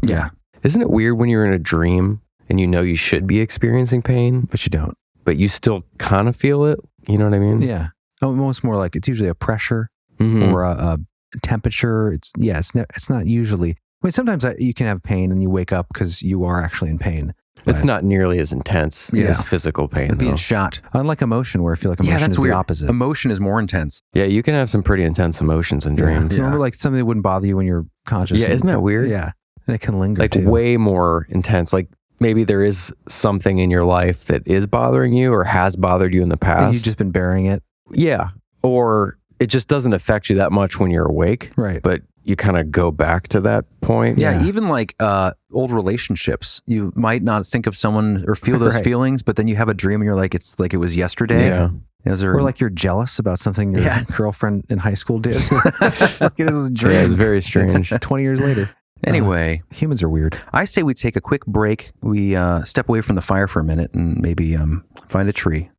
Yeah. Isn't it weird when you're in a dream and you know you should be experiencing pain, but you don't, but you still kind of feel it? You know what I mean? Yeah. Almost more like it's usually a pressure or a temperature. It's not usually. I mean, sometimes you can have pain and you wake up because you are actually in pain. It's not nearly as intense as physical pain. Being shot. Unlike emotion, where I feel like emotion is weird. the opposite. Emotion is more intense. Yeah, you can have some pretty intense emotions in dreams. You remember like something that wouldn't bother you when you're conscious. Yeah, isn't that weird? Yeah. And it can linger like too. Way more intense. Like maybe there is something in your life that is bothering you or has bothered you in the past. And you've just been burying it. Yeah. Or it just doesn't affect you that much when you're awake. Right. But you kind of go back to that point. Yeah, even like old relationships. You might not think of someone or feel those feelings, but then you have a dream and you're like, it's like it was yesterday. Yeah. Or like you're jealous about something your girlfriend in high school did. Like it was a dream. Yeah, it's very strange. 20 years later. Anyway. Humans are weird. I say we take a quick break. We step away from the fire for a minute and maybe find a tree.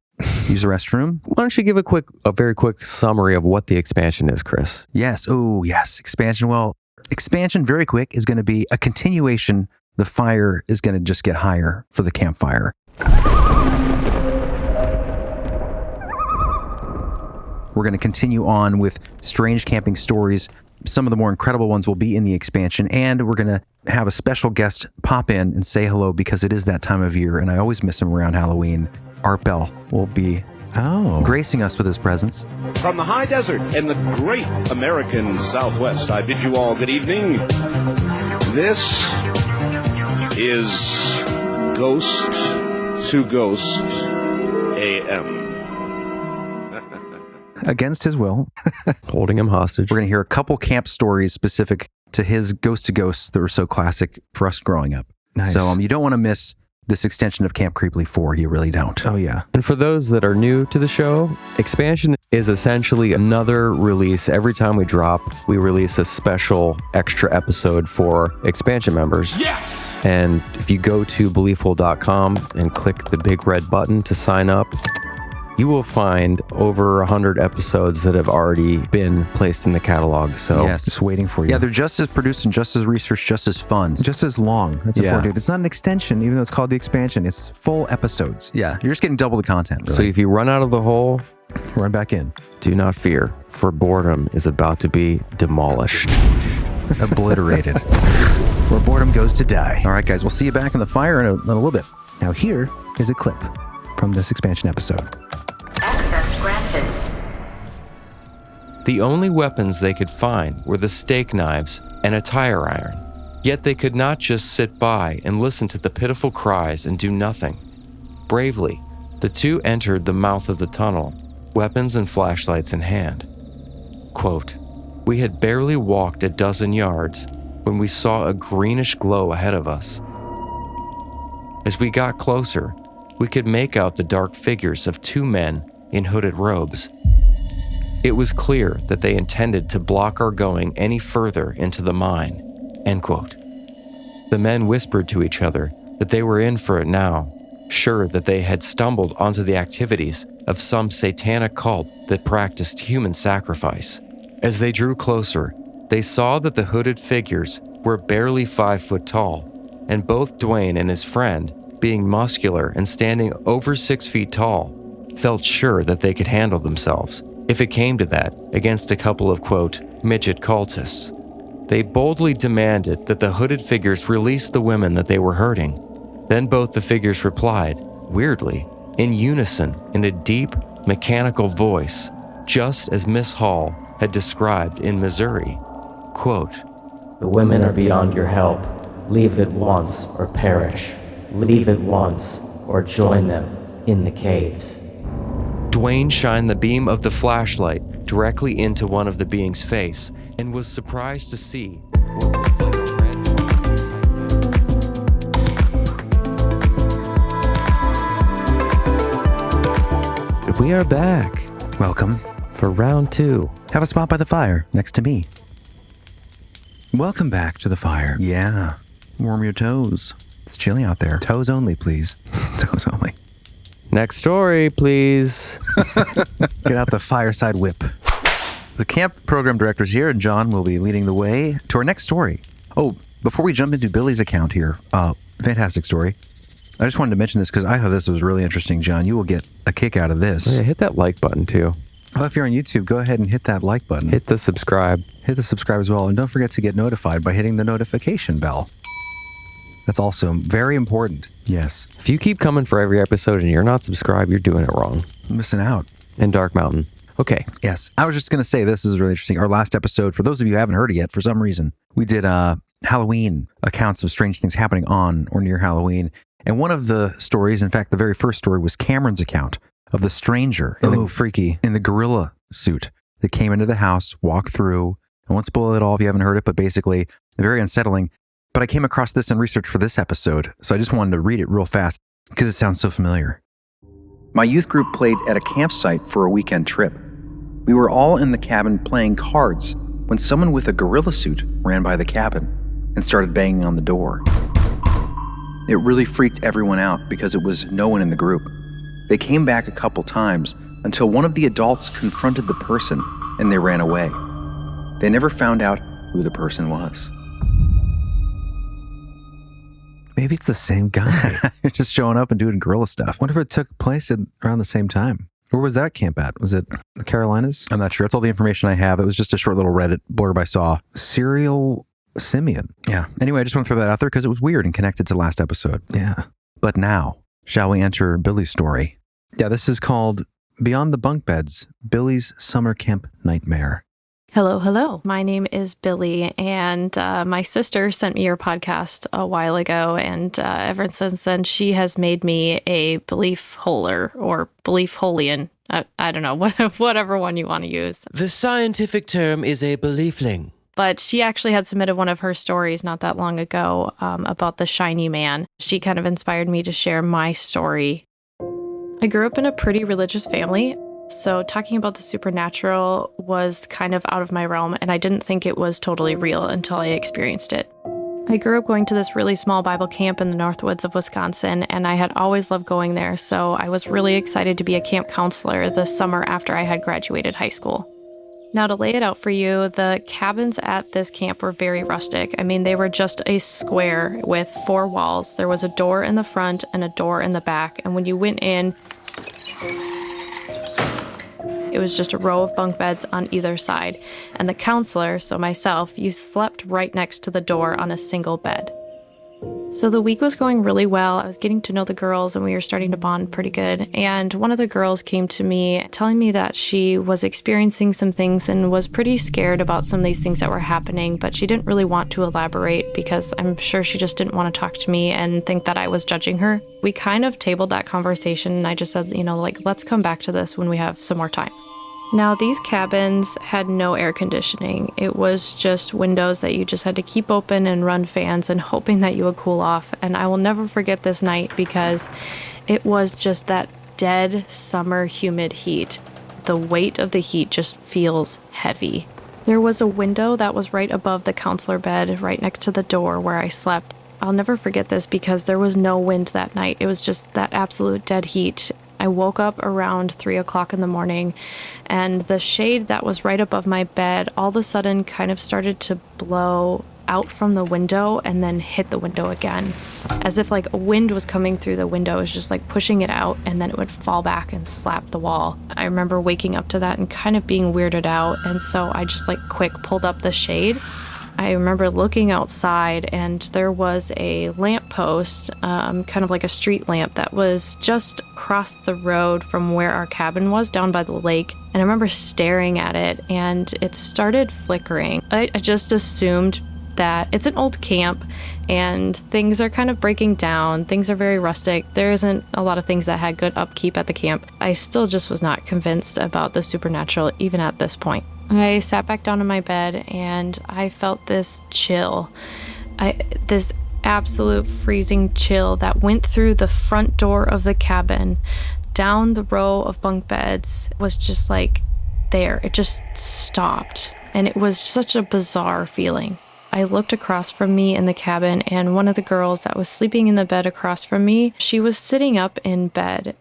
use the restroom. Why don't you give a very quick summary of what the expansion is, Chris? Yes. Oh, yes. Expansion. Well, expansion, very quick, is going to be a continuation. The fire is going to just get higher for the campfire. We're going to continue on with strange camping stories. Some of the more incredible ones will be in the expansion, and we're going to have a special guest pop in and say hello because it is that time of year, and I always miss him around Halloween. Art Bell will be gracing us with his presence. From the high desert in the great American Southwest, I bid you all good evening. This is Ghost to Ghost AM. Against his will. Holding him hostage. We're going to hear a couple camp stories specific to his ghost to ghosts that were so classic for us growing up. Nice. So you don't want to miss this extension of Camp Creepily 4. You really don't. Oh, yeah. And for those that are new to the show, Expansion is essentially another release. Every time we drop, we release a special extra episode for Expansion members. Yes! And if you go to beliefful.com and click the big red button to sign up, you will find over 100 episodes that have already been placed in the catalog. So yes, just waiting for you. Yeah, they're just as produced and just as researched, just as fun. Just as long. That's Yeah. important. It's not an extension, even though it's called the expansion. It's full episodes. Yeah, you're just getting double the content, really. So if you run out of the hole, Run back in. do not fear, for boredom is about to be demolished. Obliterated. Where boredom goes to die. All right, guys, we'll see you back in the fire in a little bit. Now here is a clip from this expansion episode. Access granted. The only weapons they could find were the steak knives and a tire iron. Yet they could not just sit by and listen to the pitiful cries and do nothing. Bravely, the two entered the mouth of the tunnel, weapons and flashlights in hand. Quote, "We had barely walked a dozen yards when we saw a greenish glow ahead of us. As we got closer, we could make out the dark figures of two men in hooded robes. It was clear that they intended to block our going any further into the mine." End quote. The men whispered to each other that they were in for it now, sure that they had stumbled onto the activities of some satanic cult that practiced human sacrifice. As they drew closer, they saw that the hooded figures were barely 5 foot tall, and both Dwayne and his friend, being muscular and standing over 6 feet tall, felt sure that they could handle themselves, if it came to that, against a couple of, quote, midget cultists. They boldly demanded that the hooded figures release the women that they were hurting. Then both the figures replied, weirdly, in unison, in a deep, mechanical voice, just as Miss Hall had described in Missouri. Quote, "The women are beyond your help. Leave at once or perish. Leave at once or join them in the caves." Dwayne shined the beam of the flashlight directly into one of the being's face and was surprised to see what looked like a red. We are back Welcome. for round 2. Have a spot by the fire next to me. Welcome back to the fire. Yeah. Warm your toes. It's chilly out there. Toes only, please. Toes only. Next story, please. Get out the fireside whip. The camp program director's here, and John will be leading the way to our next story. Oh, before we jump into Billie's account here, fantastic story. I just wanted to mention this because I thought this was really interesting, John. You will get a kick out of this. Yeah, hit that like button too. Well, if you're on YouTube, go ahead and hit that like button. Hit the subscribe. Hit the subscribe as well. And don't forget to get notified by hitting the notification bell. That's also very important. Yes. If you keep coming for every episode and you're not subscribed, you're doing it wrong. I'm missing out. And Dark Mountain. Okay. Yes. I was just going to say this is really interesting. Our last episode, for those of you who haven't heard it yet, for some reason, we did Halloween accounts of strange things happening on or near Halloween. And one of the stories, in fact, the very first story was Cameron's account of the stranger Freaky. in the gorilla suit that came into the house, walked through. I won't spoil it all if you haven't heard it, but basically very unsettling. But I came across this in research for this episode, so I just wanted to read it real fast because it sounds so familiar. My youth group played at a campsite for a weekend trip. We were all in the cabin playing cards when someone with a gorilla suit ran by the cabin and started banging on the door. It really freaked everyone out because it was no one in the group. They came back a couple times until one of the adults confronted the person and they ran away. They never found out who the person was. Maybe it's the same guy. Just showing up and doing guerrilla stuff. Wonder if it took place around the same time. Where was that camp at? Was it the Carolinas? I'm not sure. That's all the information I have. It was just a short little Reddit blurb I saw. Serial simian. Yeah. Anyway, I just want to throw that out there because it was weird and connected to last episode. Yeah. But now, shall we enter Billie's story? Yeah, this is called Beyond the Bunk Beds, Billie's Summer Camp Nightmare. Hello, hello. My name is Billie, and my sister sent me your podcast a while ago, and ever since then, she has made me a belief holer or belief holian. I don't know, whatever one you want to use. The scientific term is a beliefling. But she actually had submitted one of her stories not that long ago about the shiny man. She kind of inspired me to share my story. I grew up in a pretty religious family. So talking about the supernatural was kind of out of my realm, and I didn't think it was totally real until I experienced it. I grew up going to this really small Bible camp in the Northwoods of Wisconsin, and I had always loved going there, so I was really excited to be a camp counselor the summer after I had graduated high school. Now, to lay it out for you, the cabins at this camp were very rustic. I mean, they were just a square with 4 walls. There was a door in the front and a door in the back, and when you went in, it was just a row of bunk beds on either side. And the counselor, so myself, you slept right next to the door on a single bed. So the week was going really well. I was getting to know the girls and we were starting to bond pretty good. And one of the girls came to me telling me that she was experiencing some things and was pretty scared about some of these things that were happening, but she didn't really want to elaborate because I'm sure she just didn't want to talk to me and think that I was judging her. We kind of tabled that conversation and I just said, let's come back to this when we have some more time. Now, these cabins had no air conditioning. It was just windows that you just had to keep open and run fans and hoping that you would cool off. And I will never forget this night because it was just that dead summer humid heat. The weight of the heat just feels heavy. There was a window that was right above the counselor bed, right next to the door where I slept. I'll never forget this because there was no wind that night. It was just that absolute dead heat. I woke up around 3 o'clock in the morning and the shade that was right above my bed all of a sudden kind of started to blow out from the window and then hit the window again. As if like a wind was coming through the window, it was just like pushing it out and then it would fall back and slap the wall. I remember waking up to that and kind of being weirded out, and so I just quick pulled up the shade. I remember looking outside and there was a lamppost, kind of like a street lamp that was just across the road from where our cabin was down by the lake. And I remember staring at it and it started flickering. I just assumed that it's an old camp and things are kind of breaking down. Things are very rustic. There isn't a lot of things that had good upkeep at the camp. I still just was not convinced about the supernatural even at this point. I sat back down in my bed and I felt this chill. This absolute freezing chill that went through the front door of the cabin, down the row of bunk beds, was just there. It just stopped. And it was such a bizarre feeling. I looked across from me in the cabin and one of the girls that was sleeping in the bed across from me, she was sitting up in bed.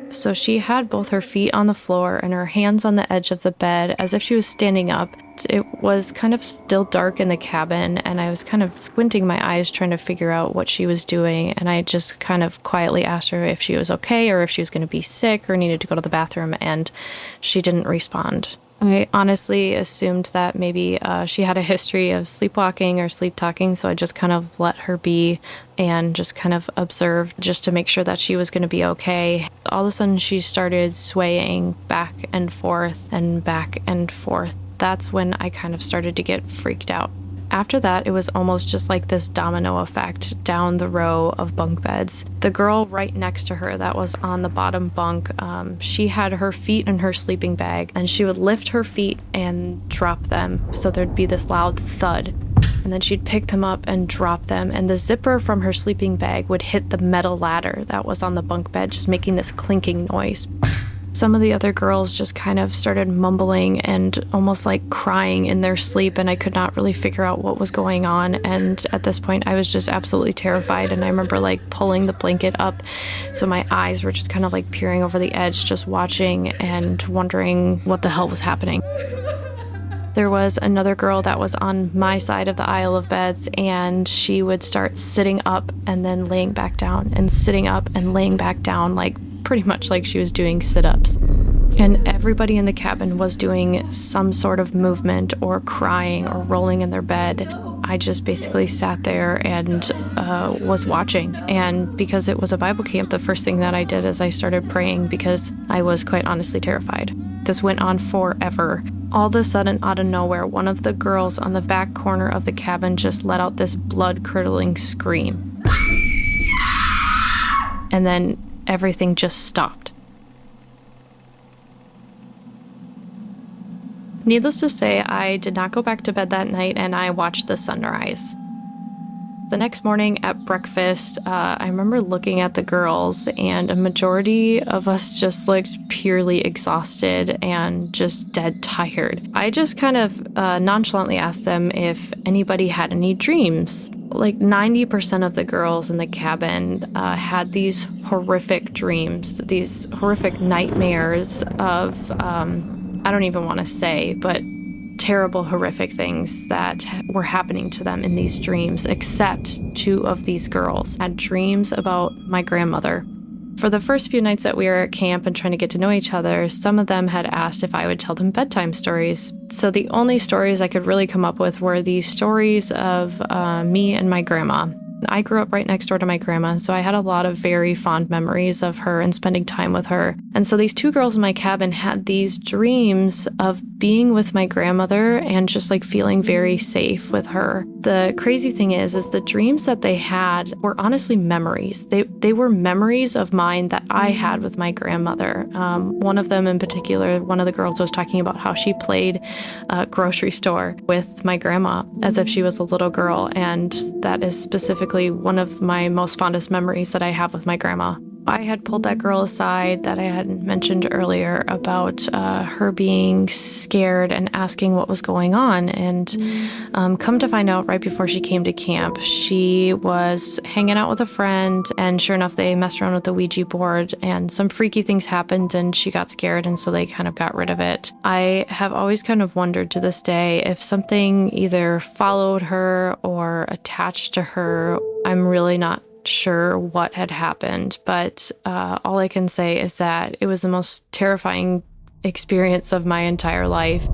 So she had both her feet on the floor and her hands on the edge of the bed as if she was standing up. It was kind of still dark in the cabin and I was kind of squinting my eyes trying to figure out what she was doing, and I just kind of quietly asked her if she was okay or if she was going to be sick or needed to go to the bathroom, and she didn't respond. I honestly assumed that maybe she had a history of sleepwalking or sleep talking, so I just kind of let her be and just kind of observed just to make sure that she was going to be okay. All of a sudden, she started swaying back and forth and back and forth. That's when I kind of started to get freaked out. After that, it was almost just like this domino effect down the row of bunk beds. The girl right next to her that was on the bottom bunk, she had her feet in her sleeping bag and she would lift her feet and drop them. So there'd be this loud thud. And then she'd pick them up and drop them. And the zipper from her sleeping bag would hit the metal ladder that was on the bunk bed, just making this clinking noise. Some of the other girls just kind of started mumbling and almost like crying in their sleep, and I could not really figure out what was going on. And at this point, I was just absolutely terrified. And I remember like pulling the blanket up, so my eyes were just kind of like peering over the edge, just watching and wondering what the hell was happening. There was another girl that was on my side of the aisle of beds, and she would start sitting up and then laying back down, and sitting up and laying back down, like pretty much like she was doing sit-ups. And everybody in the cabin was doing some sort of movement or crying or rolling in their bed. I just basically sat there and was watching. And because it was a Bible camp, the first thing that I did is I started praying, because I was quite honestly terrified. This went on forever. All of a sudden, out of nowhere, one of the girls on the back corner of the cabin just let out this blood-curdling scream. And then everything just stopped. Needless to say, I did not go back to bed that night, and I watched the sunrise. The next morning at breakfast, I remember looking at the girls, and a majority of us just looked purely exhausted and just dead tired. I just kind of nonchalantly asked them if anybody had any dreams. Like 90% of the girls in the cabin had these horrific dreams, these horrific nightmares of, I don't even want to say, but terrible, horrific things that were happening to them in these dreams, except 2 of these girls had dreams about my grandmother. For the first few nights that we were at camp and trying to get to know each other, some of them had asked if I would tell them bedtime stories. So the only stories I could really come up with were these stories of me and my grandma. I grew up right next door to my grandma, so I had a lot of very fond memories of her and spending time with her. And so these 2 girls in my cabin had these dreams of being with my grandmother and just like feeling very safe with her. The crazy thing is the dreams that they had were honestly memories. They were memories of mine that I had with my grandmother. One of them in particular, one of the girls was talking about how she played grocery store with my grandma as if she was a little girl, and that is specifically one of my most fondest memories that I have with my grandma. I had pulled that girl aside that I had mentioned earlier about her being scared and asking what was going on. And come to find out, right before she came to camp, she was hanging out with a friend, and sure enough, they messed around with the Ouija board, and some freaky things happened, and she got scared, and so they kind of got rid of it. I have always kind of wondered to this day if something either followed her or attached to her. I'm really not sure what had happened, but all I can say is that it was the most terrifying experience of my entire life.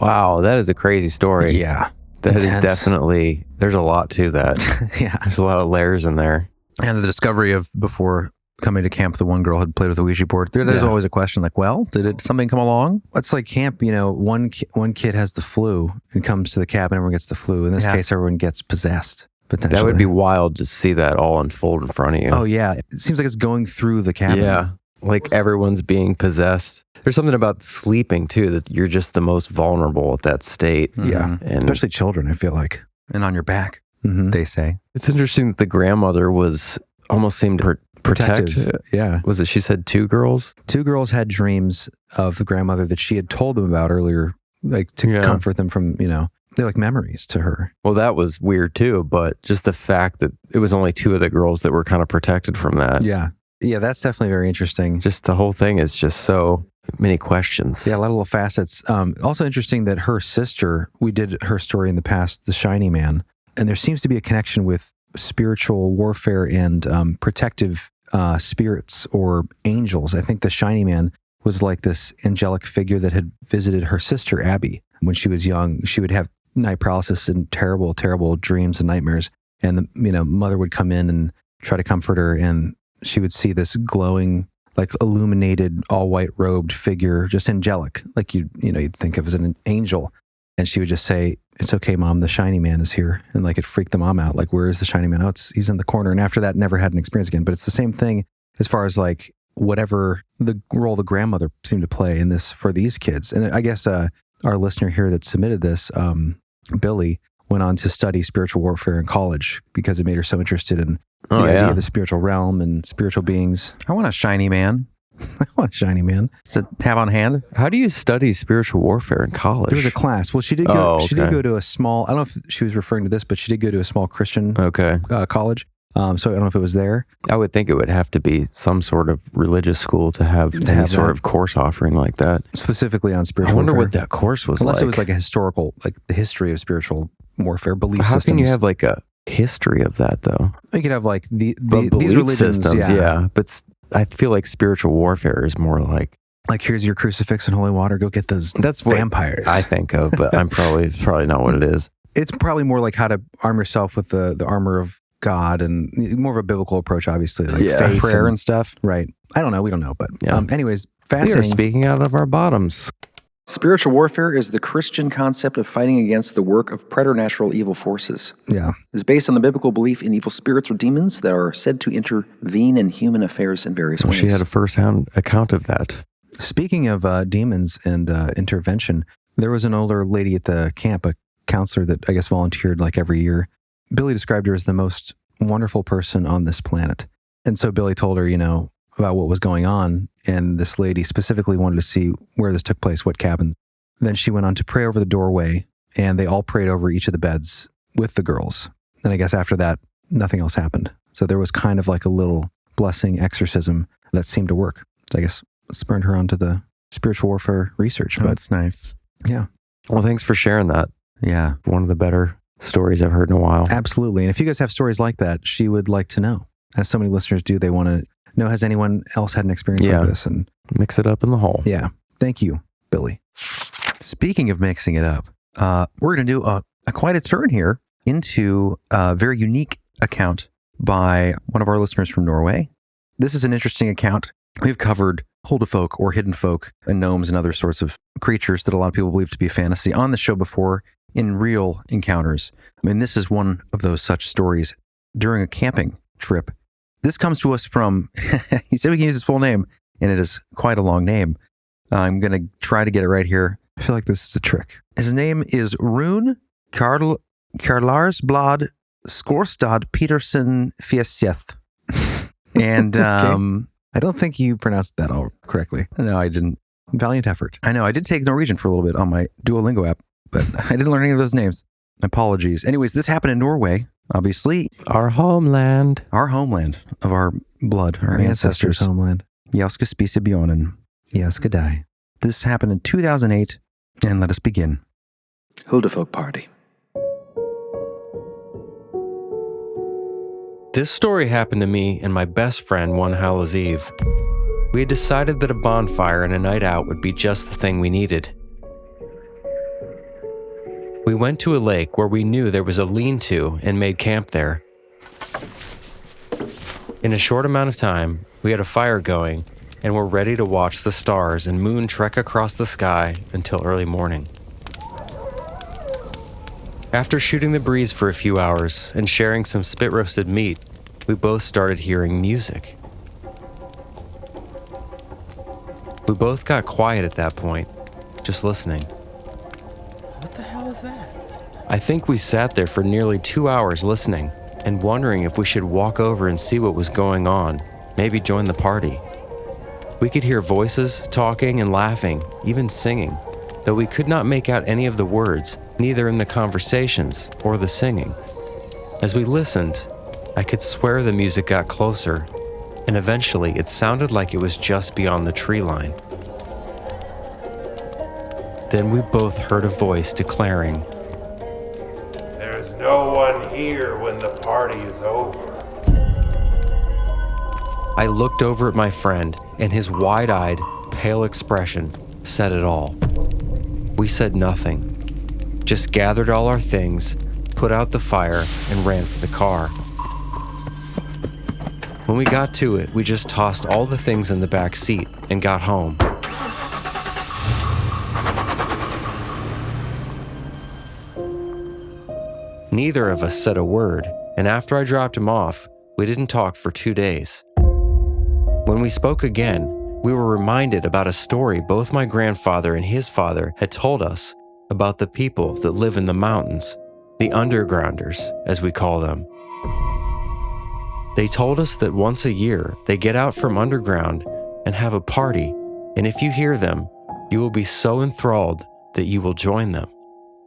Wow, that is a crazy story. Yeah. That is Intense. definitely, there's a lot to that. Yeah. There's a lot of layers in there. And the discovery of, before coming to camp, the one girl had played with a Ouija board. There's always a question like, well, did something come along? It's like camp, one kid has the flu and comes to the cabin, everyone gets the flu. In this case, everyone gets possessed. Potentially. That would be wild to see that all unfold in front of you. Oh, yeah. It seems like it's going through the cabin. Yeah. Like everyone's being possessed. There's something about sleeping too, that you're just the most vulnerable at that state. Yeah. And especially children, I feel like. And on your back, they say. it's interesting that the grandmother almost seemed protective. Yeah. Was it, she said 2 girls? 2 girls had dreams of the grandmother that she had told them about earlier, like to comfort them from, they're like memories to her. Well, that was weird too, but just the fact that it was only 2 of the girls that were kind of protected from that. Yeah. Yeah, that's definitely very interesting. Just the whole thing is just so many questions. Yeah, a lot of little facets. Also interesting that her sister, we did her story in the past, The Shiny Man, and there seems to be a connection with spiritual warfare and protective spirits or angels. I think the Shiny Man was like this angelic figure that had visited her sister, Abby. When she was young, she would have night paralysis and terrible, terrible dreams and nightmares. And the mother would come in and try to comfort her, and she would see this glowing, like illuminated, all white robed figure, just angelic, like you'd think of as an angel. And she would just say, "It's okay, Mom, the Shiny Man is here." And like it freaked the mom out. Like, where is the Shiny Man? Oh, he's in the corner. And after that, never had an experience again. But it's the same thing as far as like whatever the role the grandmother seemed to play in this for these kids. And I guess our listener here that submitted this, Billie, went on to study spiritual warfare in college because it made her so interested in the idea of the spiritual realm and spiritual beings. I want a Shiny Man. I want a shiny man. To have on hand. How do you study spiritual warfare in college? There was a class. Well, she did go. Oh, She did okay. go to a small. I don't know if she was referring to this, but she did go to a small Christian Okay. college. So I don't know if it was there. I would think it would have to be some sort of religious school to have any have sort that. of course offering like that. Specifically on I spiritual wonder warfare. what that course was Unless like. it was like a historical, like the history of spiritual warfare, belief How systems. can you have like a history of that though? You could have like But these belief religions, systems, yeah. But I feel like spiritual warfare is more like Like here's your crucifix and holy water. Go get those that's what vampires. I think of, but I'm probably not what it is. It's probably more like how to arm yourself with the armor of God and more of a biblical approach, obviously, like Yeah. faith Prayer and stuff. right. I don't know. We don't know, but Yeah. anyways, We are fascinating. speaking out of our bottoms. Spiritual warfare is the Christian concept of fighting against the work of preternatural evil forces. Yeah. It is based on the biblical belief in evil spirits or demons that are said to intervene in human affairs in various Well, ways. she had a first-hand account of that. Speaking of demons and intervention, there was an older lady at the camp, a counselor that I guess volunteered like every year. Billie described her as the most wonderful person on this planet. And so Billie told her, about what was going on. And this lady specifically wanted to see where this took place, what cabins. Then she went on to pray over the doorway, and they all prayed over each of the beds with the girls. And I guess after that, nothing else happened. So there was kind of like a little blessing exorcism that seemed to work. So I guess spurned her onto the spiritual warfare research. But That's nice. yeah, Well, thanks for sharing that. Yeah. One of the better stories I've heard in a while. absolutely. And if you guys have stories like that, she would like to know. As so many listeners do, they want to know, has anyone else had an experience Yeah. like this? And Mix it up in the hole. yeah, thank you, Billie. Speaking of mixing it up, we're going to do a quite a turn here into a very unique account by one of our listeners from Norway. This is an interesting account. We've covered Hulder folk or hidden folk and gnomes and other sorts of creatures that a lot of people believe to be fantasy on the show before in real encounters. I mean, this is one of those such stories during a camping trip. This comes to us from, he said we can use his full name, and it is quite a long name. I'm going to try to get it right here. I feel like this is a trick. His name is Rune Karlarsblad Skorstad Peterson Fieseth. And I don't think you pronounced that all correctly. no, I didn't. Valiant effort. I know I did take Norwegian for a little bit on my Duolingo app, but I didn't learn any of those names. Apologies. Anyways, this happened in Norway, obviously, Our homeland. our homeland of our blood, our ancestors. homeland. Jaska spise bjørnen. Yes, good day. This happened in 2008, and let us begin. Hulderfolk party. This story happened to me and my best friend one Hallows Eve. We had decided that a bonfire and a night out would be just the thing we needed. We went to a lake where we knew there was a lean-to and made camp there. In a short amount of time, we had a fire going and were ready to watch the stars and moon trek across the sky until early morning. After shooting the breeze for a few hours and sharing some spit-roasted meat, we both started hearing music. We both got quiet at that point, just listening. What the hell is that? I think we sat there for nearly 2 hours listening and wondering if we should walk over and see what was going on, maybe join the party. We could hear voices, talking and laughing, even singing, though we could not make out any of the words, neither in the conversations or the singing. As we listened, I could swear the music got closer, and eventually it sounded like it was just beyond the tree line. Then we both heard a voice declaring, There's no one here when the party is over. I looked over at my friend, and his wide-eyed, pale expression said it all. We said nothing, just gathered all our things, put out the fire, and ran for the car. When we got to it, we just tossed all the things in the back seat and got home. Neither of us said a word, and after I dropped him off, we didn't talk for 2 days. When we spoke again, we were reminded about a story both my grandfather and his father had told us about the people that live in the mountains, the undergrounders, as we call them. They told us that once a year, they get out from underground and have a party, and if you hear them, you will be so enthralled that you will join them.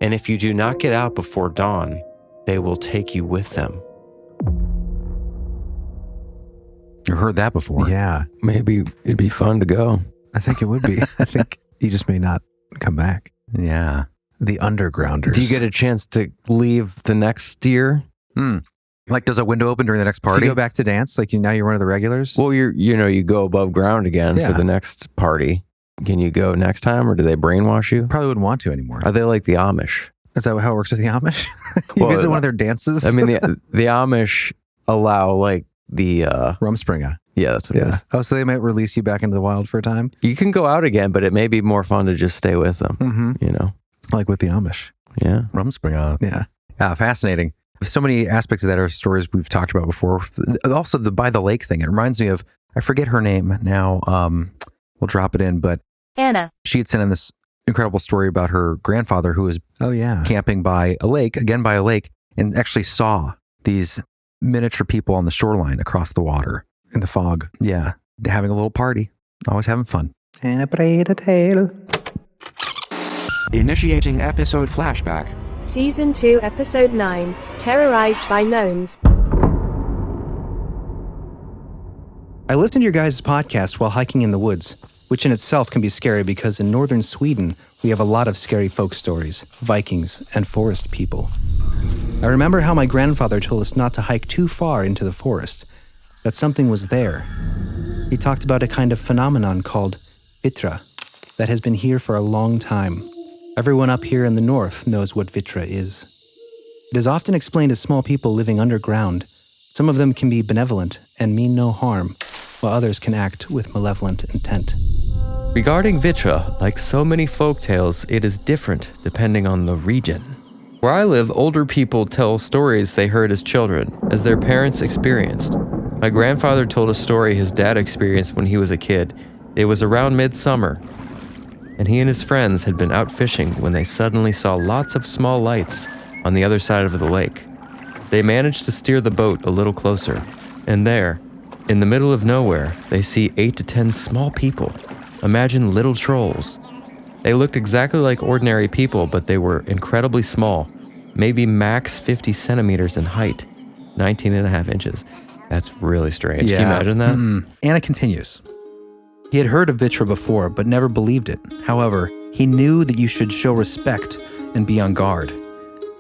And if you do not get out before dawn, they will take you with them. You heard that before. Yeah, Maybe it'd be fun to go. I think it would be. I think he just may not come back. Yeah. The Undergrounders. Do you get a chance to leave the next year? Like, does a window open during the next If party? you go back to dance, like now you're one of the regulars? Well, you go above ground again Yeah. for the next party. Can you go next time, or do they brainwash you? Probably wouldn't want to anymore. Are they like the Amish? Is that how it works with the Amish? You Well, visit one of their dances? I mean, the Amish allow like the Rumspringa. yeah, that's what it is. Oh, so they might release you back into the wild for a time? You can go out again, but it may be more fun to just stay with them. Mm-hmm. You know? Like with the Amish. Yeah. Rumspringa. Yeah. Fascinating. So many aspects of that are stories we've talked about before. Also, the by the lake thing. It reminds me of, I forget her name now. We'll drop it in, but Anna. she had sent in this incredible story about her grandfather who was Oh, yeah. camping by a lake, and actually saw these miniature people on the shoreline across the water. In the fog. Yeah. Having a little party. Always having fun. And I prayed a tale. Initiating episode flashback. Season 2, Episode 9, Terrorized by Gnomes. I listened to your guys' podcast while hiking in the woods, which in itself can be scary because in northern Sweden, we have a lot of scary folk stories, Vikings, and forest people. I remember how my grandfather told us not to hike too far into the forest, that something was there. He talked about a kind of phenomenon called vitra that has been here for a long time. Everyone up here in the north knows what vitra is. It is often explained as small people living underground. Some of them can be benevolent and mean no harm, while others can act with malevolent intent. Regarding Vitra, like so many folk tales, it is different depending on the region. Where I live, older people tell stories they heard as children, as their parents experienced. My grandfather told a story his dad experienced when he was a kid. It was around midsummer, and he and his friends had been out fishing when they suddenly saw lots of small lights on the other side of the lake. They managed to steer the boat a little closer, and there, in the middle of nowhere, they see 8 to 10 small people. Imagine little trolls. They looked exactly like ordinary people, but they were incredibly small, maybe max 50 centimeters in height, 19 and a half inches. That's really strange. Can you imagine that? Anna continues. He had heard of Vitra before, but never believed it. However, he knew that you should show respect and be on guard.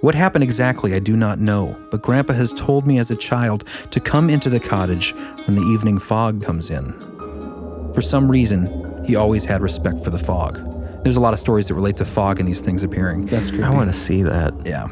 What happened exactly, I do not know, but Grandpa has told me as a child to come into the cottage when the evening fog comes in. For some reason, he always had respect for the fog. There's a lot of stories that relate to fog and these things appearing. That's creepy. I want to see that. Yeah.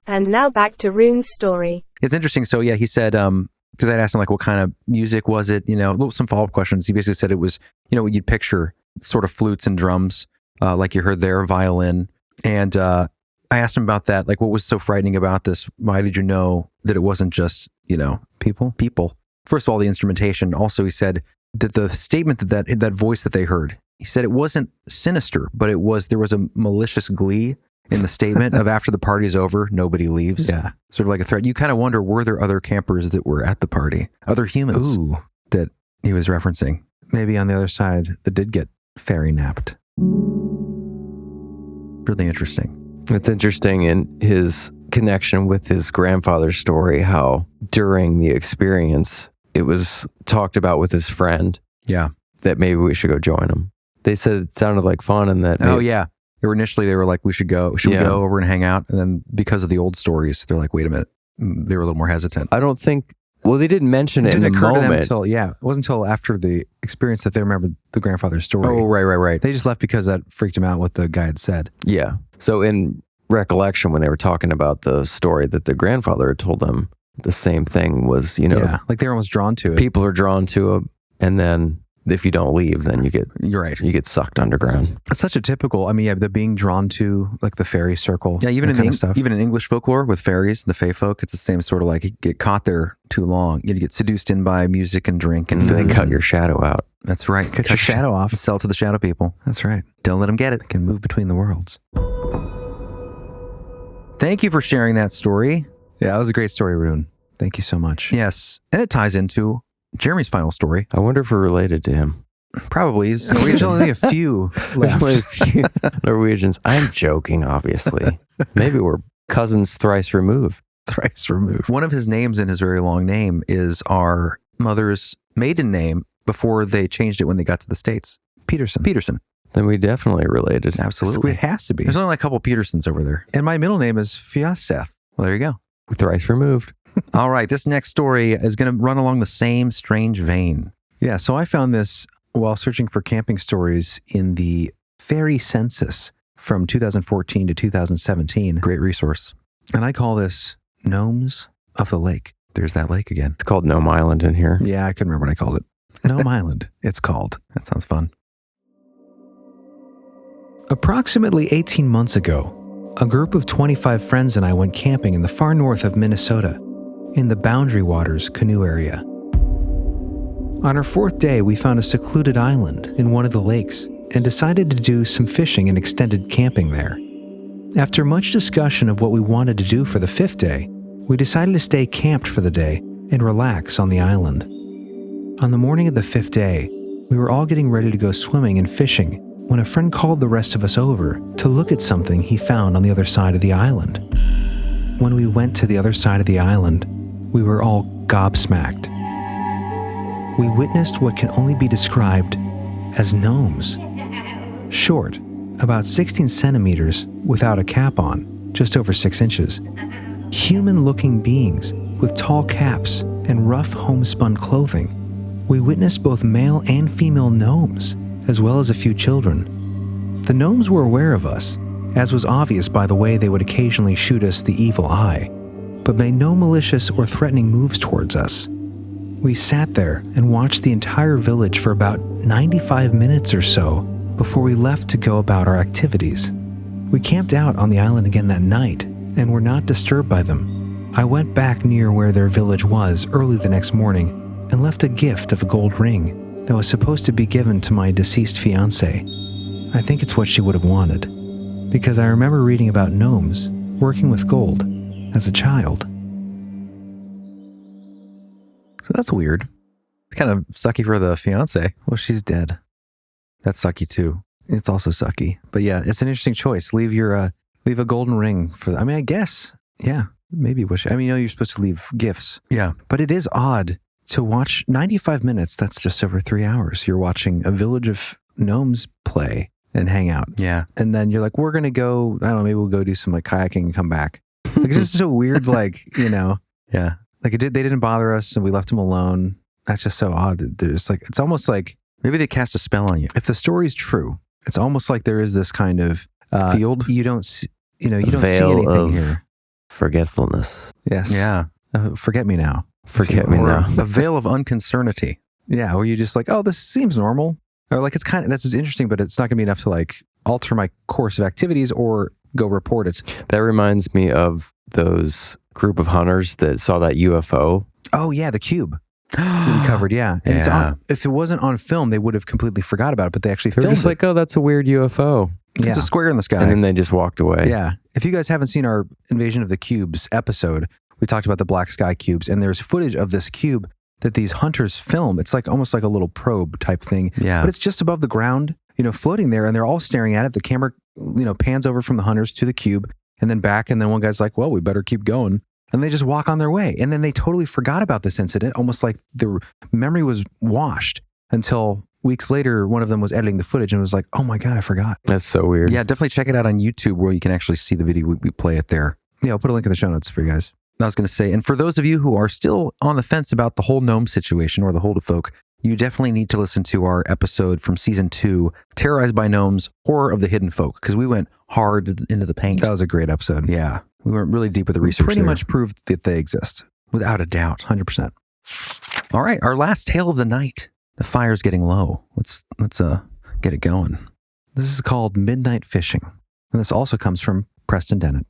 And now back to Rune's story. It's interesting. So yeah, he said, because I'd asked him like, what kind of music was it? Some follow-up questions. He basically said it was, what you'd picture, sort of flutes and drums, like you heard there, violin. And I asked him about that. Like, what was so frightening about this? Why did you know that it wasn't just, people? First of all, the instrumentation. Also, he said that the statement that voice that they heard, he said it wasn't sinister, but there was a malicious glee in the statement of after the party is over, nobody leaves. Yeah. Sort of like a threat. You kind of wonder, were there other campers that were at the party? Other humans that he was referencing? Maybe on the other side that did get fairy napped. Really interesting. It's interesting in his connection with his grandfather's story, how during the experience, it was talked about with his friend. Yeah. That maybe we should go join him. They said it sounded like fun and that. Oh, yeah. They were like, we should go. Should we go over and hang out? And then because of the old stories, they're like, wait a minute. They were a little more hesitant. I don't think, they didn't mention it in the moment. It wasn't until after the experience that they remembered the grandfather's story. Oh, right. They just left because that freaked him out what the guy had said. Yeah. So in recollection, when they were talking about the story that the grandfather had told them, the same thing was, like they were almost drawn to it. People are drawn to it. And then if you don't leave, then you're right. You get sucked underground. It's such a typical, the being drawn to like the fairy circle. Yeah, even in English folklore with fairies, the fae folk, it's the same sort of like you get caught there too long. You get seduced in by music and drink and they cut your shadow out. That's right. Cut your shadow off. Sell to the shadow people. That's right. Don't let them get it. They can move between the worlds. Thank you for sharing that story. Yeah, that was a great story, Rune. Thank you so much. Yes. And it ties into Jeremy's final story. I wonder if we're related to him. Probably. There's only a few left. Only a few Norwegians. I'm joking, obviously. Maybe we're cousins thrice removed. Thrice removed. One of his names in his very long name is our mother's maiden name before they changed it when they got to the States. Peterson. Then we definitely related. Absolutely. It has to be. There's only like a couple Petersons over there. And my middle name is Fiaseth. Well, there you go. Thrice removed. All right. This next story is going to run along the same strange vein. Yeah, so I found this while searching for camping stories in the Fairy Census from 2014 to 2017. Great resource. And I call this Gnomes of the Lake. There's that lake again. It's called Gnome Island in here. Yeah, I couldn't remember what I called it. Gnome Island, it's called. That sounds fun. Approximately 18 months ago, a group of 25 friends and I went camping in the far north of Minnesota, in the Boundary Waters canoe area. On our fourth day, we found a secluded island in one of the lakes and decided to do some fishing and extended camping there. After much discussion of what we wanted to do for the fifth day, we decided to stay camped for the day and relax on the island. On the morning of the fifth day, we were all getting ready to go swimming and fishing when a friend called the rest of us over to look at something he found on the other side of the island. When we went to the other side of the island, we were all gobsmacked. We witnessed what can only be described as gnomes. Short, about 16 centimeters without a cap on, just over 6 inches. Human-looking beings with tall caps and rough homespun clothing. We witnessed both male and female gnomes, as well as a few children. The gnomes were aware of us, as was obvious by the way they would occasionally shoot us the evil eye, but made no malicious or threatening moves towards us. We sat there and watched the entire village for about 95 minutes or so before we left to go about our activities. We camped out on the island again that night and were not disturbed by them. I went back near where their village was early the next morning and left a gift of a gold ring that was supposed to be given to my deceased fiancée. I think it's what she would have wanted, because I remember reading about gnomes working with gold as a child. So that's weird. It's kind of sucky for the fiance. Well, she's dead. That's sucky too. It's also sucky. But yeah, it's an interesting choice. Leave a golden ring for, I guess, yeah, maybe wish. You're supposed to leave gifts. Yeah. But it is odd to watch 95 minutes. That's just over 3 hours. You're watching a village of gnomes play and hang out. Yeah. And then you're like, we're going to go, I don't know, maybe we'll go do some like kayaking and come back. Like, it's just so weird. Yeah. Like they didn't bother us and we left them alone. That's just so odd. There's like, it's almost like maybe they cast a spell on you. If the story's true, it's almost like there is this kind of field. You don't see, you don't see anything here. Forgetfulness. Yes. Yeah. Forget me now. Forget me now. A veil of unconcernity. Yeah. Where you just like, oh, this seems normal. Or like, it's kind of, that's just interesting, but it's not going to be enough to like alter my course of activities or go report it. That reminds me of those group of hunters that saw that UFO. Oh yeah, the cube we covered. Yeah, and it's if it wasn't on film, they would have completely forgot about it. But they actually filmed just it. like, oh, that's a weird UFO. Yeah. It's a square in the sky, and then they just walked away. Yeah. If you guys haven't seen our Invasion of the Cubes episode, we talked about the black sky cubes, and there's footage of this cube that these hunters film. It's like almost like a little probe type thing. Yeah, but it's just above the ground, floating there, and they're all staring at it. The camera, pans over from the hunters to the cube and then back, and then one guy's like, well, we better keep going. And they just walk on their way. And then they totally forgot about this incident, almost like the memory was washed until weeks later, one of them was editing the footage and was like, oh my God, I forgot. That's so weird. Yeah, definitely check it out on YouTube where you can actually see the video. We play it there. Yeah, I'll put a link in the show notes for you guys. I was going to say, and for those of you who are still on the fence about the whole gnome situation or the Hulder folk, you definitely need to listen to our episode from season 2, Terrorized by Gnomes, Horror of the Hidden Folk, because we went hard into the paint. That was a great episode. Yeah. We went really deep with the research. Pretty much proved that they exist. Without a doubt. 100%. All right. Our last tale of the night. The fire's getting low. Let's get it going. This is called Midnight Fishing. And this also comes from Preston Dennett.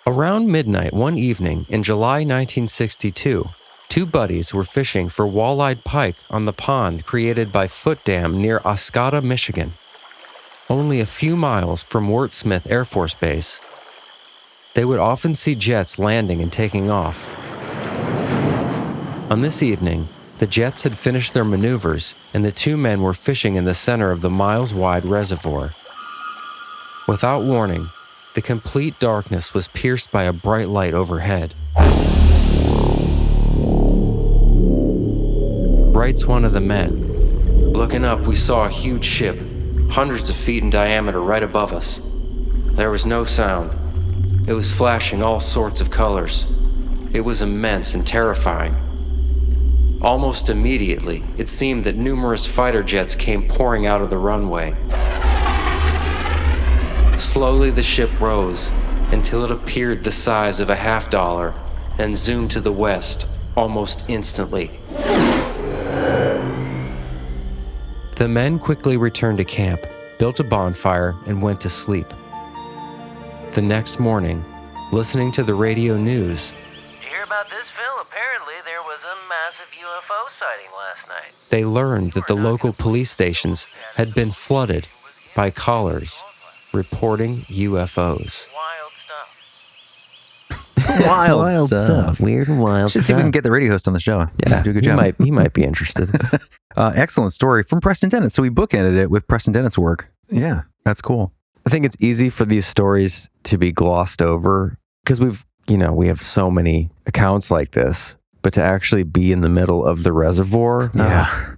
Around midnight one evening in July 1962, two buddies were fishing for walleyed pike on the pond created by Foot Dam near Oscoda, Michigan, only a few miles from Wurtsmith Air Force Base. They would often see jets landing and taking off. On this evening, the jets had finished their maneuvers, and the two men were fishing in the center of the miles-wide reservoir. Without warning, the complete darkness was pierced by a bright light overhead. Writes one of the men. Looking up, we saw a huge ship, hundreds of feet in diameter right above us. There was no sound. It was flashing all sorts of colors. It was immense and terrifying. Almost immediately, it seemed that numerous fighter jets came pouring out of the runway. Slowly the ship rose until it appeared the size of a $50 and zoomed to the west almost instantly. The men quickly returned to camp, built a bonfire, and went to sleep. The next morning, listening to the radio news, Did you hear about this, Phil? Apparently there was a massive UFO sighting last night. they learned that the local police stations had been flooded by callers reporting UFOs. Wild stuff. Wild stuff. Weird and wild Should see if we can get the radio host on the show. Yeah, do a good job. He might be interested. Excellent story from Preston Dennett. So we bookended it with Preston Dennett's work. Yeah, that's cool. I think it's easy for these stories to be glossed over because we have so many accounts like this, but to actually be in the middle of the reservoir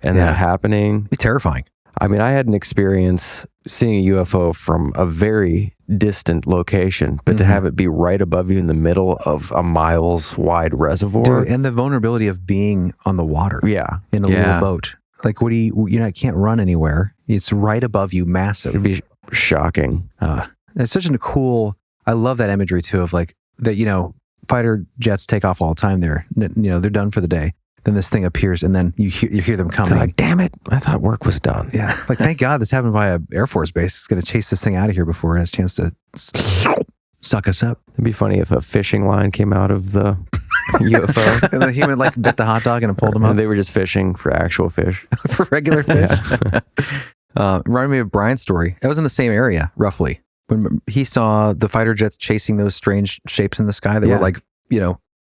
and that happening. Be terrifying. I mean, I had an experience seeing a UFO from a very distant location, but to have it be right above you in the middle of a miles wide reservoir. Dude, and the vulnerability of being on the water. Yeah. In a little boat. Like, can't run anywhere. It's right above you, massive. It'd be shocking. It's such a cool, I love that imagery too of like, that, fighter jets take off all the time there. They're done for the day. Then this thing appears and then you hear them coming. Like, damn it, I thought work was done. Yeah. Like, thank God this happened by an Air Force base. It's going to chase this thing out of here before it has a chance to suck us up. It'd be funny if a fishing line came out of the UFO. And the human bit the hot dog and pulled them up. And they were just fishing for actual fish. For regular fish. Reminded me of Brian's story. That was in the same area, roughly. When he saw the fighter jets chasing those strange shapes in the sky that were like,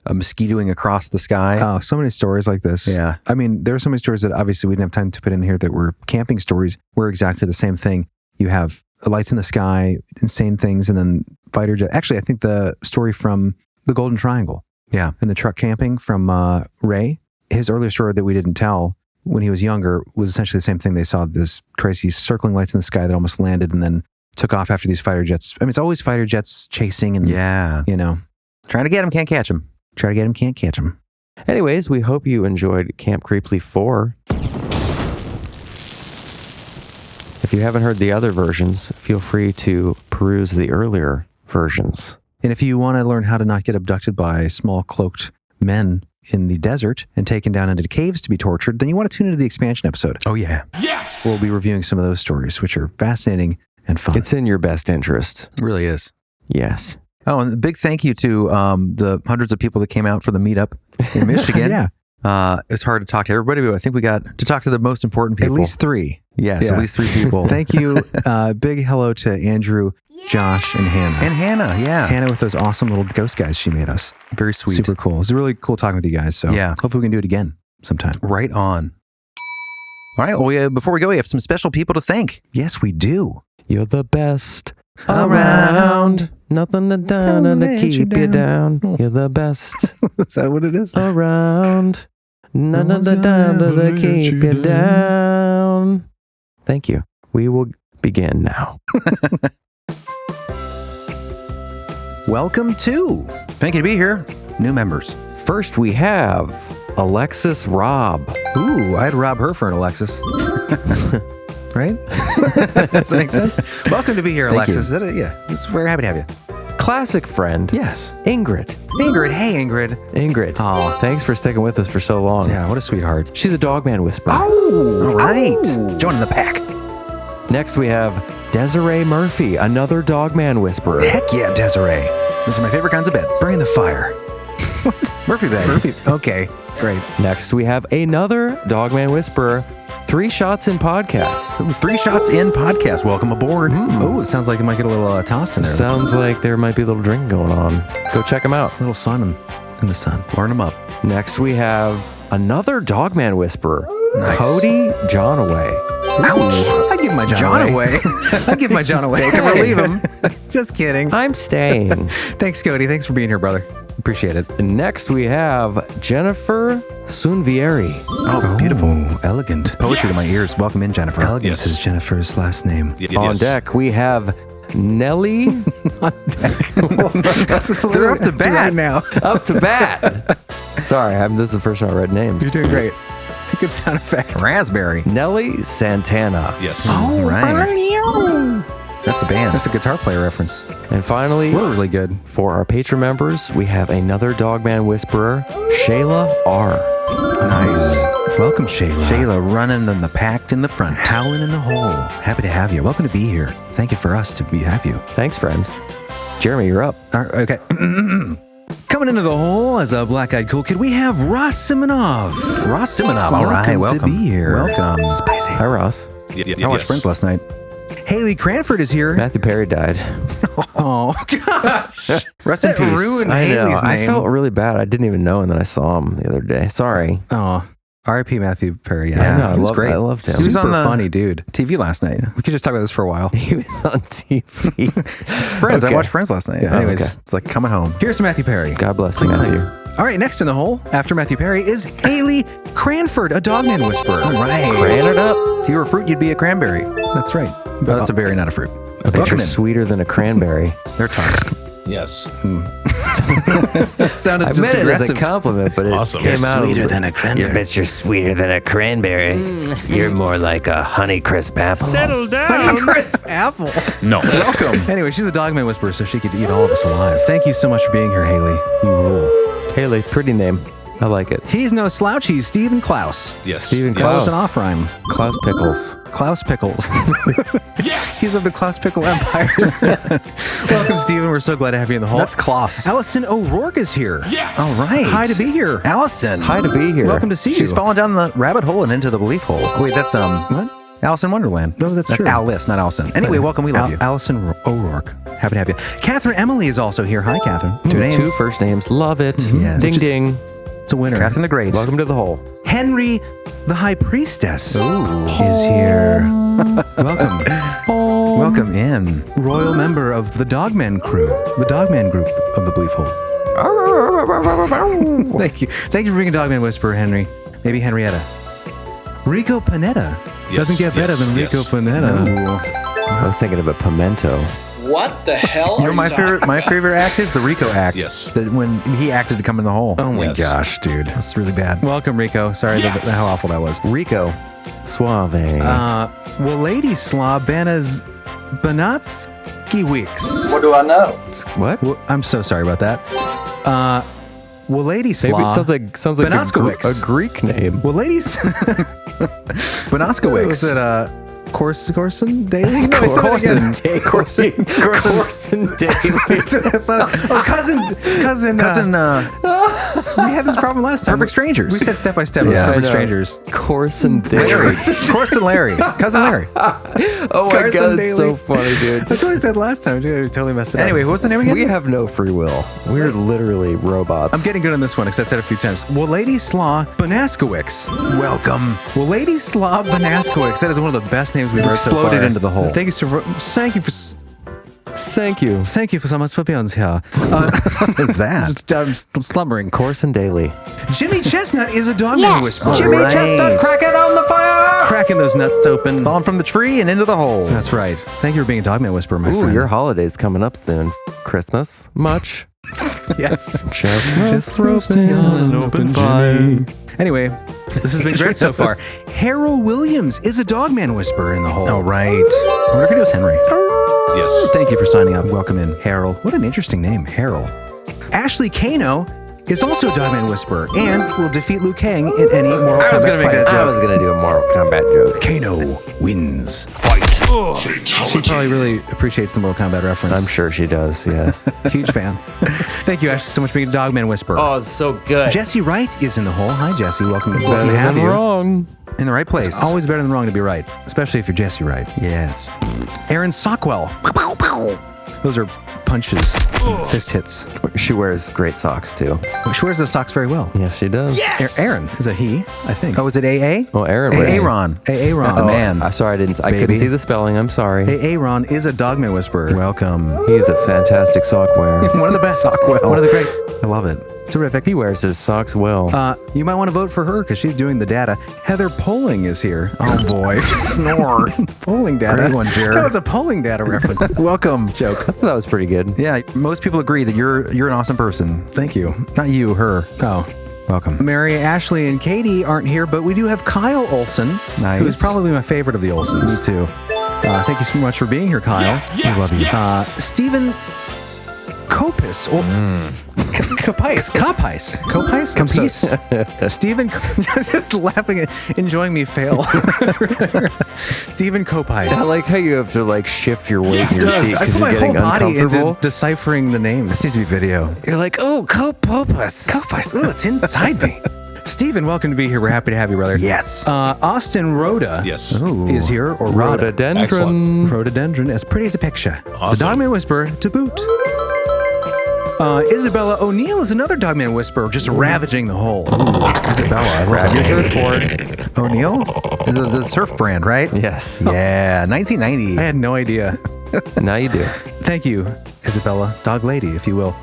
mosquitoing across the sky. Oh, so many stories like this. Yeah. I mean, there are so many stories that obviously we didn't have time to put in here that were camping stories were exactly the same thing. You have lights in the sky, insane things, and then fighter jet. Actually, I think the story from the Golden Triangle. Yeah. And the truck camping from Ray, his earlier story that we didn't tell when he was younger was essentially the same thing. They saw this crazy circling lights in the sky that almost landed and then took off after these fighter jets. I mean, it's always fighter jets chasing and, trying to get them, can't catch them. Try to get him, can't catch him. Anyways, we hope you enjoyed Camp Creepily 4. If you haven't heard the other versions, feel free to peruse the earlier versions. And if you want to learn how to not get abducted by small cloaked men in the desert and taken down into caves to be tortured, then you want to tune into the expansion episode. Oh, yeah. Yes! We'll be reviewing some of those stories, which are fascinating and fun. It's in your best interest. It really is. Yes. Oh, and a big thank you to the hundreds of people that came out for the meetup in Michigan. It's hard to talk to everybody, but I think we got to talk to the most important people. At least 3. Yes, at least 3 people. Thank you. Big hello to Andrew, Josh, and Hannah. And Hannah, Hannah with those awesome little ghost guys she made us. Very sweet. Super cool. It was really cool talking with you guys. So hopefully we can do it again sometime. Right on. All right. Well, before we go, we have some special people to thank. Yes, we do. You're the best around. Nothing to keep you down. You're the best. Is that what it is? Around. None of the to keep you down. Thank you. We will begin now. Welcome to. Thank you to be here. New members. First, we have Alexis Robb. Ooh, I'd rob her for an Alexis. Right? Does that make sense? Welcome to be here, Alexis. It's very happy to have you. Classic friend. Yes. Ingrid. Ingrid. Hey, Ingrid. Ingrid. Oh, thanks for sticking with us for so long. Yeah, what a sweetheart. She's a dogman whisperer. Oh, all right. Joining the pack. Next, we have Desiree Murphy, another dogman whisperer. Heck yeah, Desiree. Those are my favorite kinds of beds. Bring the fire. What? Murphy bed. Murphy. Okay, great. Next, we have another dogman whisperer. 3 shots in podcast. Ooh, 3 shots in podcast. Welcome aboard. Oh, it sounds like it might get a little tossed in there. Sounds like there might be a little drinking going on. Go check them out. A little sun in the sun. Warm them up. Next, we have another Dogman Whisperer, Nice. Cody Johnaway. Ouch. I give my John away. I give my John away. Take him or leave him. Just kidding. I'm staying. Thanks, Cody. Thanks for being here, brother. Appreciate it. And next we have Jennifer Sunvieri. Oh, beautiful. Elegant. Poetry to my ears. Welcome in, Jennifer. Elegance is Jennifer's last name. On deck we have Nelly. On deck. They're up to bat right now. Up to bat. Sorry, this is the first time I read names. You're doing great. Good sound effect. Raspberry. Nelly Santana. Yes. Oh, right. That's a band. That's a guitar player reference. And finally, We're really good. for our patron members, we have another Dogman Whisperer, Shayla R. Nice. Welcome, Shayla. Shayla running in the packed in the front, toweling in the hole. Happy to have you. Welcome to be here. Thank you for us to have you. Thanks, friends. Jeremy, you're up. All right, okay. Coming into the hole as a black-eyed cool kid, we have Ross Simonov. Ross Simonov, all right, welcome. To be here. Welcome. Spicy. Hi, Ross. I watched Friends last night. Haley Cranford is here. Matthew Perry died. Oh, gosh. Rest in peace. Ruined I know. Haley's name. I felt really bad. I didn't even know, and then I saw him the other day. Sorry. Oh, R.I.P. Matthew Perry. I know, he was great. I loved him. He was super funny dude. TV last night. We could just talk about this for a while. He was on TV. Friends. Okay. I watched Friends last night. Yeah, Anyways, okay. It's like coming home. Here's to Matthew Perry. God bless you, Matthew. All right, next in the hole, after Matthew Perry, is Haley Cranford, a Dogman Whisperer. All right. Cran it up. If you were a fruit, you'd be a cranberry. That's right. But that's a berry, not a fruit. I bet you're sweeter than a cranberry. They're chocolate. Yes. That sounded I just meant it aggressive. as a compliment, but it Awesome. came out. Sweeter than a cranberry. You bet you're sweeter than a cranberry. You're more like a Honeycrisp apple. Settle down. Crisp apple. No. Welcome. Anyway, she's a Dogman Whisperer, so she could eat all of us alive. Thank you so much for being here, Haley. You rule. Haley, pretty name. I like it. He's no slouch. He's Stephen Klaus. Yes. Stephen Klaus Klaus. an off rhyme. Klaus Pickles. Klaus Pickles. Yes. He's of the Klaus Pickle Empire. Welcome, Stephen. We're so glad to have you in the hole. That's Klaus. Allison O'Rourke is here. Yes. All right. Hi to be here. Allison. Hi to be here. Welcome to see you. She's fallen down the rabbit hole and into the belief hole. Wait, that's What? Alice in Wonderland. No, that's true. Alice, not Allison. Anyway, welcome. We love you. Allison O'Rourke. Happy to have you. Catherine Emily is also here. Hi, Catherine. Two names. Two first names. Love it. Yes. Ding ding. It's a winner. Catherine the Great. Welcome to the hole. Henry, the High Priestess, is here. Welcome. Welcome in. Royal member of the Dogman crew, the Dogman group of the Belief Hole. Thank you. Thank you for being a Dogman Whisperer, Henry. Maybe Henrietta. Rico Panetta. Doesn't get better than Rico Panetta. I was thinking of a pimento. What the hell? You know, my favorite act is the Rico act. Yes. That when he acted to come in the hole. Oh my Yes. gosh, dude. That's really bad. Welcome, Rico. Sorry how awful that was. Rico. Suave. Well, Lady Slaw Banas Banatskiewicz. What do I know? What? Well, I'm so sorry about that. Well, Lady Slaw. Maybe it sounds like Banaskowicz. a Greek name. Well, ladies. Banaskowicz. Was it Corson Daly? No, I said it again. Corson Daly. Oh, cousin. We had this problem last time. Perfect Strangers. We said step by step. It was Yeah, I Perfect know. Strangers. Corson Daly. Corson Larry. Cousin Larry. Oh my Carson god, it's Daly. so funny, dude. That's what I said last time, dude. I totally messed it up. Anyway, what's the name again? We have no free will. We're literally robots. I'm getting good on this one because I said it a few times. Well, Lady Slaw Banaskowicz. Welcome. Well, Lady Slaw Banaskowicz. That is one of the best names we've heard so far. Exploded into the hole. Thank you so Thank you. so much for being here. What is that? I'm slumbering. Corson Daly. Jimmy Chestnut is a Dogman Whisperer. Jimmy Chestnut, crack it on the fire! Cracking those nuts open. Falling from the tree and into the hole. That's right. Thank you for being a Dogman Whisperer, my Ooh, friend. your holiday's coming up soon. Christmas? Much? Yes. Just roasting on an open fire. Anyway, this has been great so far. Harold Williams is a Dogman Whisperer in the hole. Oh, right. I wonder if it was Henry. Yes. Thank you for signing up. Welcome in, Harold. What an interesting name, Harold. Ashley Kano is also a Dogman Whisperer and will defeat Liu Kang in any Mortal Kombat was gonna make fight. that I was going to do a Mortal Kombat joke. Kano wins. Fight. She probably really appreciates the Mortal Kombat reference. I'm sure she does, yes. Huge fan. Thank you, Ashley, so much for being a Dogman Whisperer. Oh, it's so good. Jesse Wright is in the hole. Hi, Jesse. Welcome to Better have than you. wrong. In the right place. It's always better than wrong to be right, especially if you're Jesse Wright. Yes. Aaron Sockwell. Those are punches, fist hits. She wears great socks too. She wears those socks very well. Yes, she does. Aaron is a he, I think. Oh, is it AA? Oh, Aaron wears Aaron. Aaron. That's a man. Sorry, I couldn't see the spelling. I'm sorry. Aaron is a Dogman Whisperer. Welcome. He's a fantastic sock wearer. One of the best. One of the greats. I love it. Terrific. He wears his socks well. You might want to vote for her because she's doing the data. Heather Polling is here. Oh boy. Snore. Polling data. Great one, Jared. That was a polling data reference. Welcome, joke. I thought that was pretty good. Yeah, most people agree that you're an awesome person. Thank you. Not you, her. Oh. Welcome. Mary, Ashley, and Katie aren't here, but we do have Kyle Olson, Nice. who's probably my favorite of the Olsons. Me too. Thank you so much for being here, Kyle. I love you. Stephen Copis or Copis. Stephen, just laughing at enjoying me fail. Stephen Copis. I like how you have to like shift your weight in your seat I because put you're my whole getting body uncomfortable. into deciphering the names. This needs to be video. You're like, oh, Copis. Copis. Oh, it's inside me. Stephen, welcome to be here. We're happy to have you, brother. Yes. Austin Rhoda is here, or Rhoda. Rhododendron, as pretty as a picture. The Dogman Whisperer to boot. Isabella O'Neill is another Dogman Whisperer, just ravaging the hole. Isabella. Grab your surfboard. O'Neill? The surf brand, right? Yes. Yeah, 1990. I had no idea. Now you do. Thank you, Isabella, dog lady, if you will.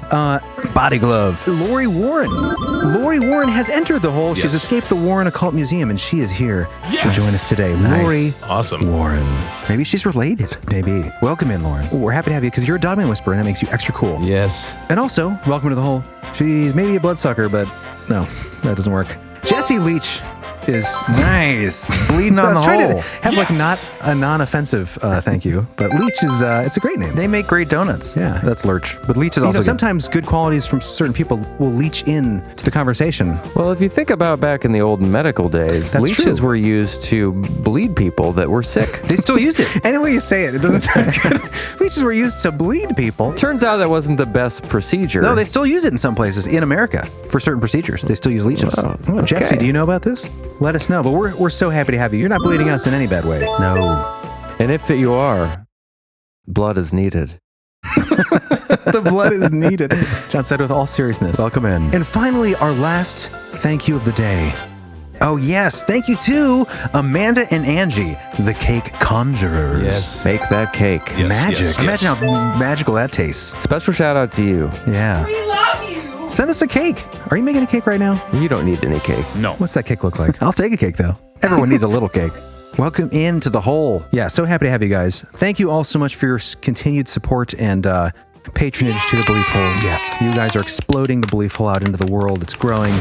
Body glove. Lori Warren. Lori Warren has entered the hole. She's escaped the Warren Occult Museum, and she is here to join us today. Nice. Lori Awesome. Warren. Maybe she's related. Maybe. Welcome in, Lauren. We're happy to have you because you're a Dogman Whisperer, and that makes you extra cool. Yes. And also, welcome to the hole. She's maybe a bloodsucker, but no, that doesn't work. Jesse Leach is Nice. Bleeding on the hole. I was trying to have like not a non-offensive thank you, but Leach is it's a great name. They make great donuts. Yeah. That's Lurch. But Leach is You also know, good. sometimes good qualities from certain people will leach in to the conversation. Well, if you think about back in the old medical days, That's leeches true. were used to bleed people that were sick. They still use it. Any way you say it, it doesn't sound good. Leeches were used to bleed people. Turns out that wasn't the best procedure. No, they still use it in some places in America for certain procedures. They still use leeches. Oh, Oh, Jesse, okay. do you know about this? Let us know. But we're so happy to have you. You're not bleeding us in any bad way. No. And if you are, blood is needed. The blood is needed. John said with all seriousness. Welcome in. And finally, our last thank you of the day. Oh, yes. Thank you to Amanda and Angie, the cake conjurers. Yes. Make that cake. Yes, Magic. yes, yes. Imagine how magical that tastes. Special shout out to you. Yeah. We love you. Send us a cake. Are you making a cake right now? You don't need any cake. No. What's that cake look like? I'll take a cake, though. Everyone needs a little cake. Welcome into the hole. Yeah, so happy to have you guys. Thank you all so much for your continued support and patronage to the Belief Hole. Yes. You guys are exploding the Belief Hole out into the world. It's growing.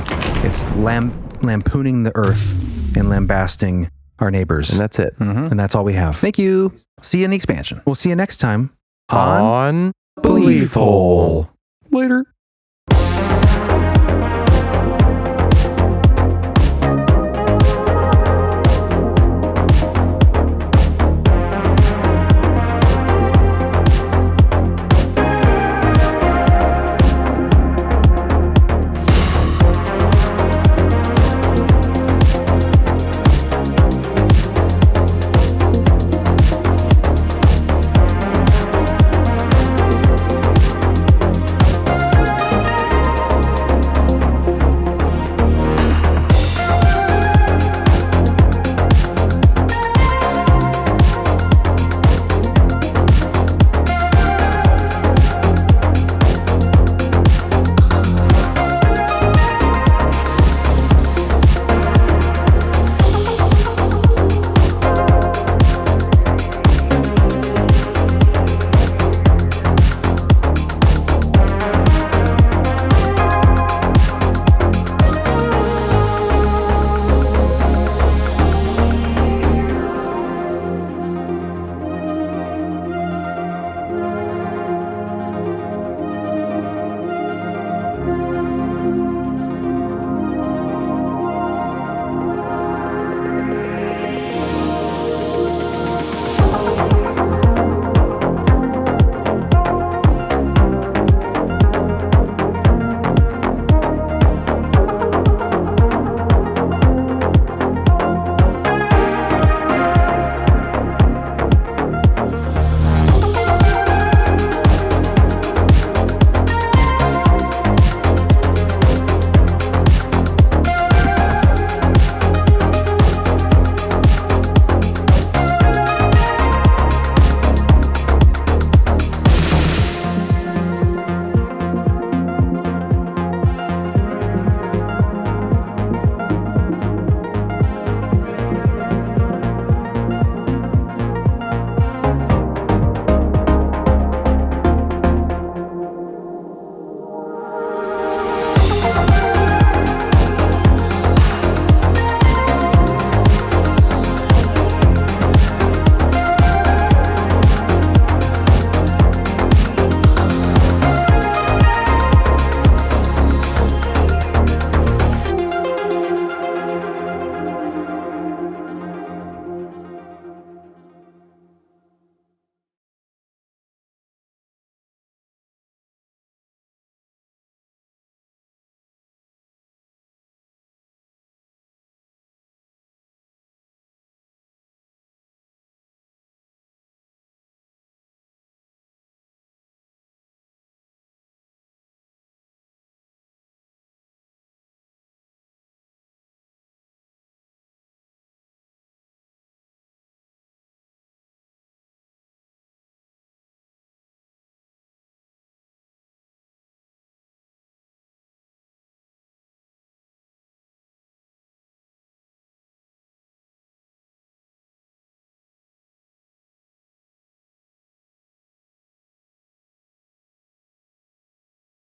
It's lampooning the earth and lambasting our neighbors. And that's it. And that's all we have. Thank you. See you in the expansion. We'll see you next time On Belief Hole. Later.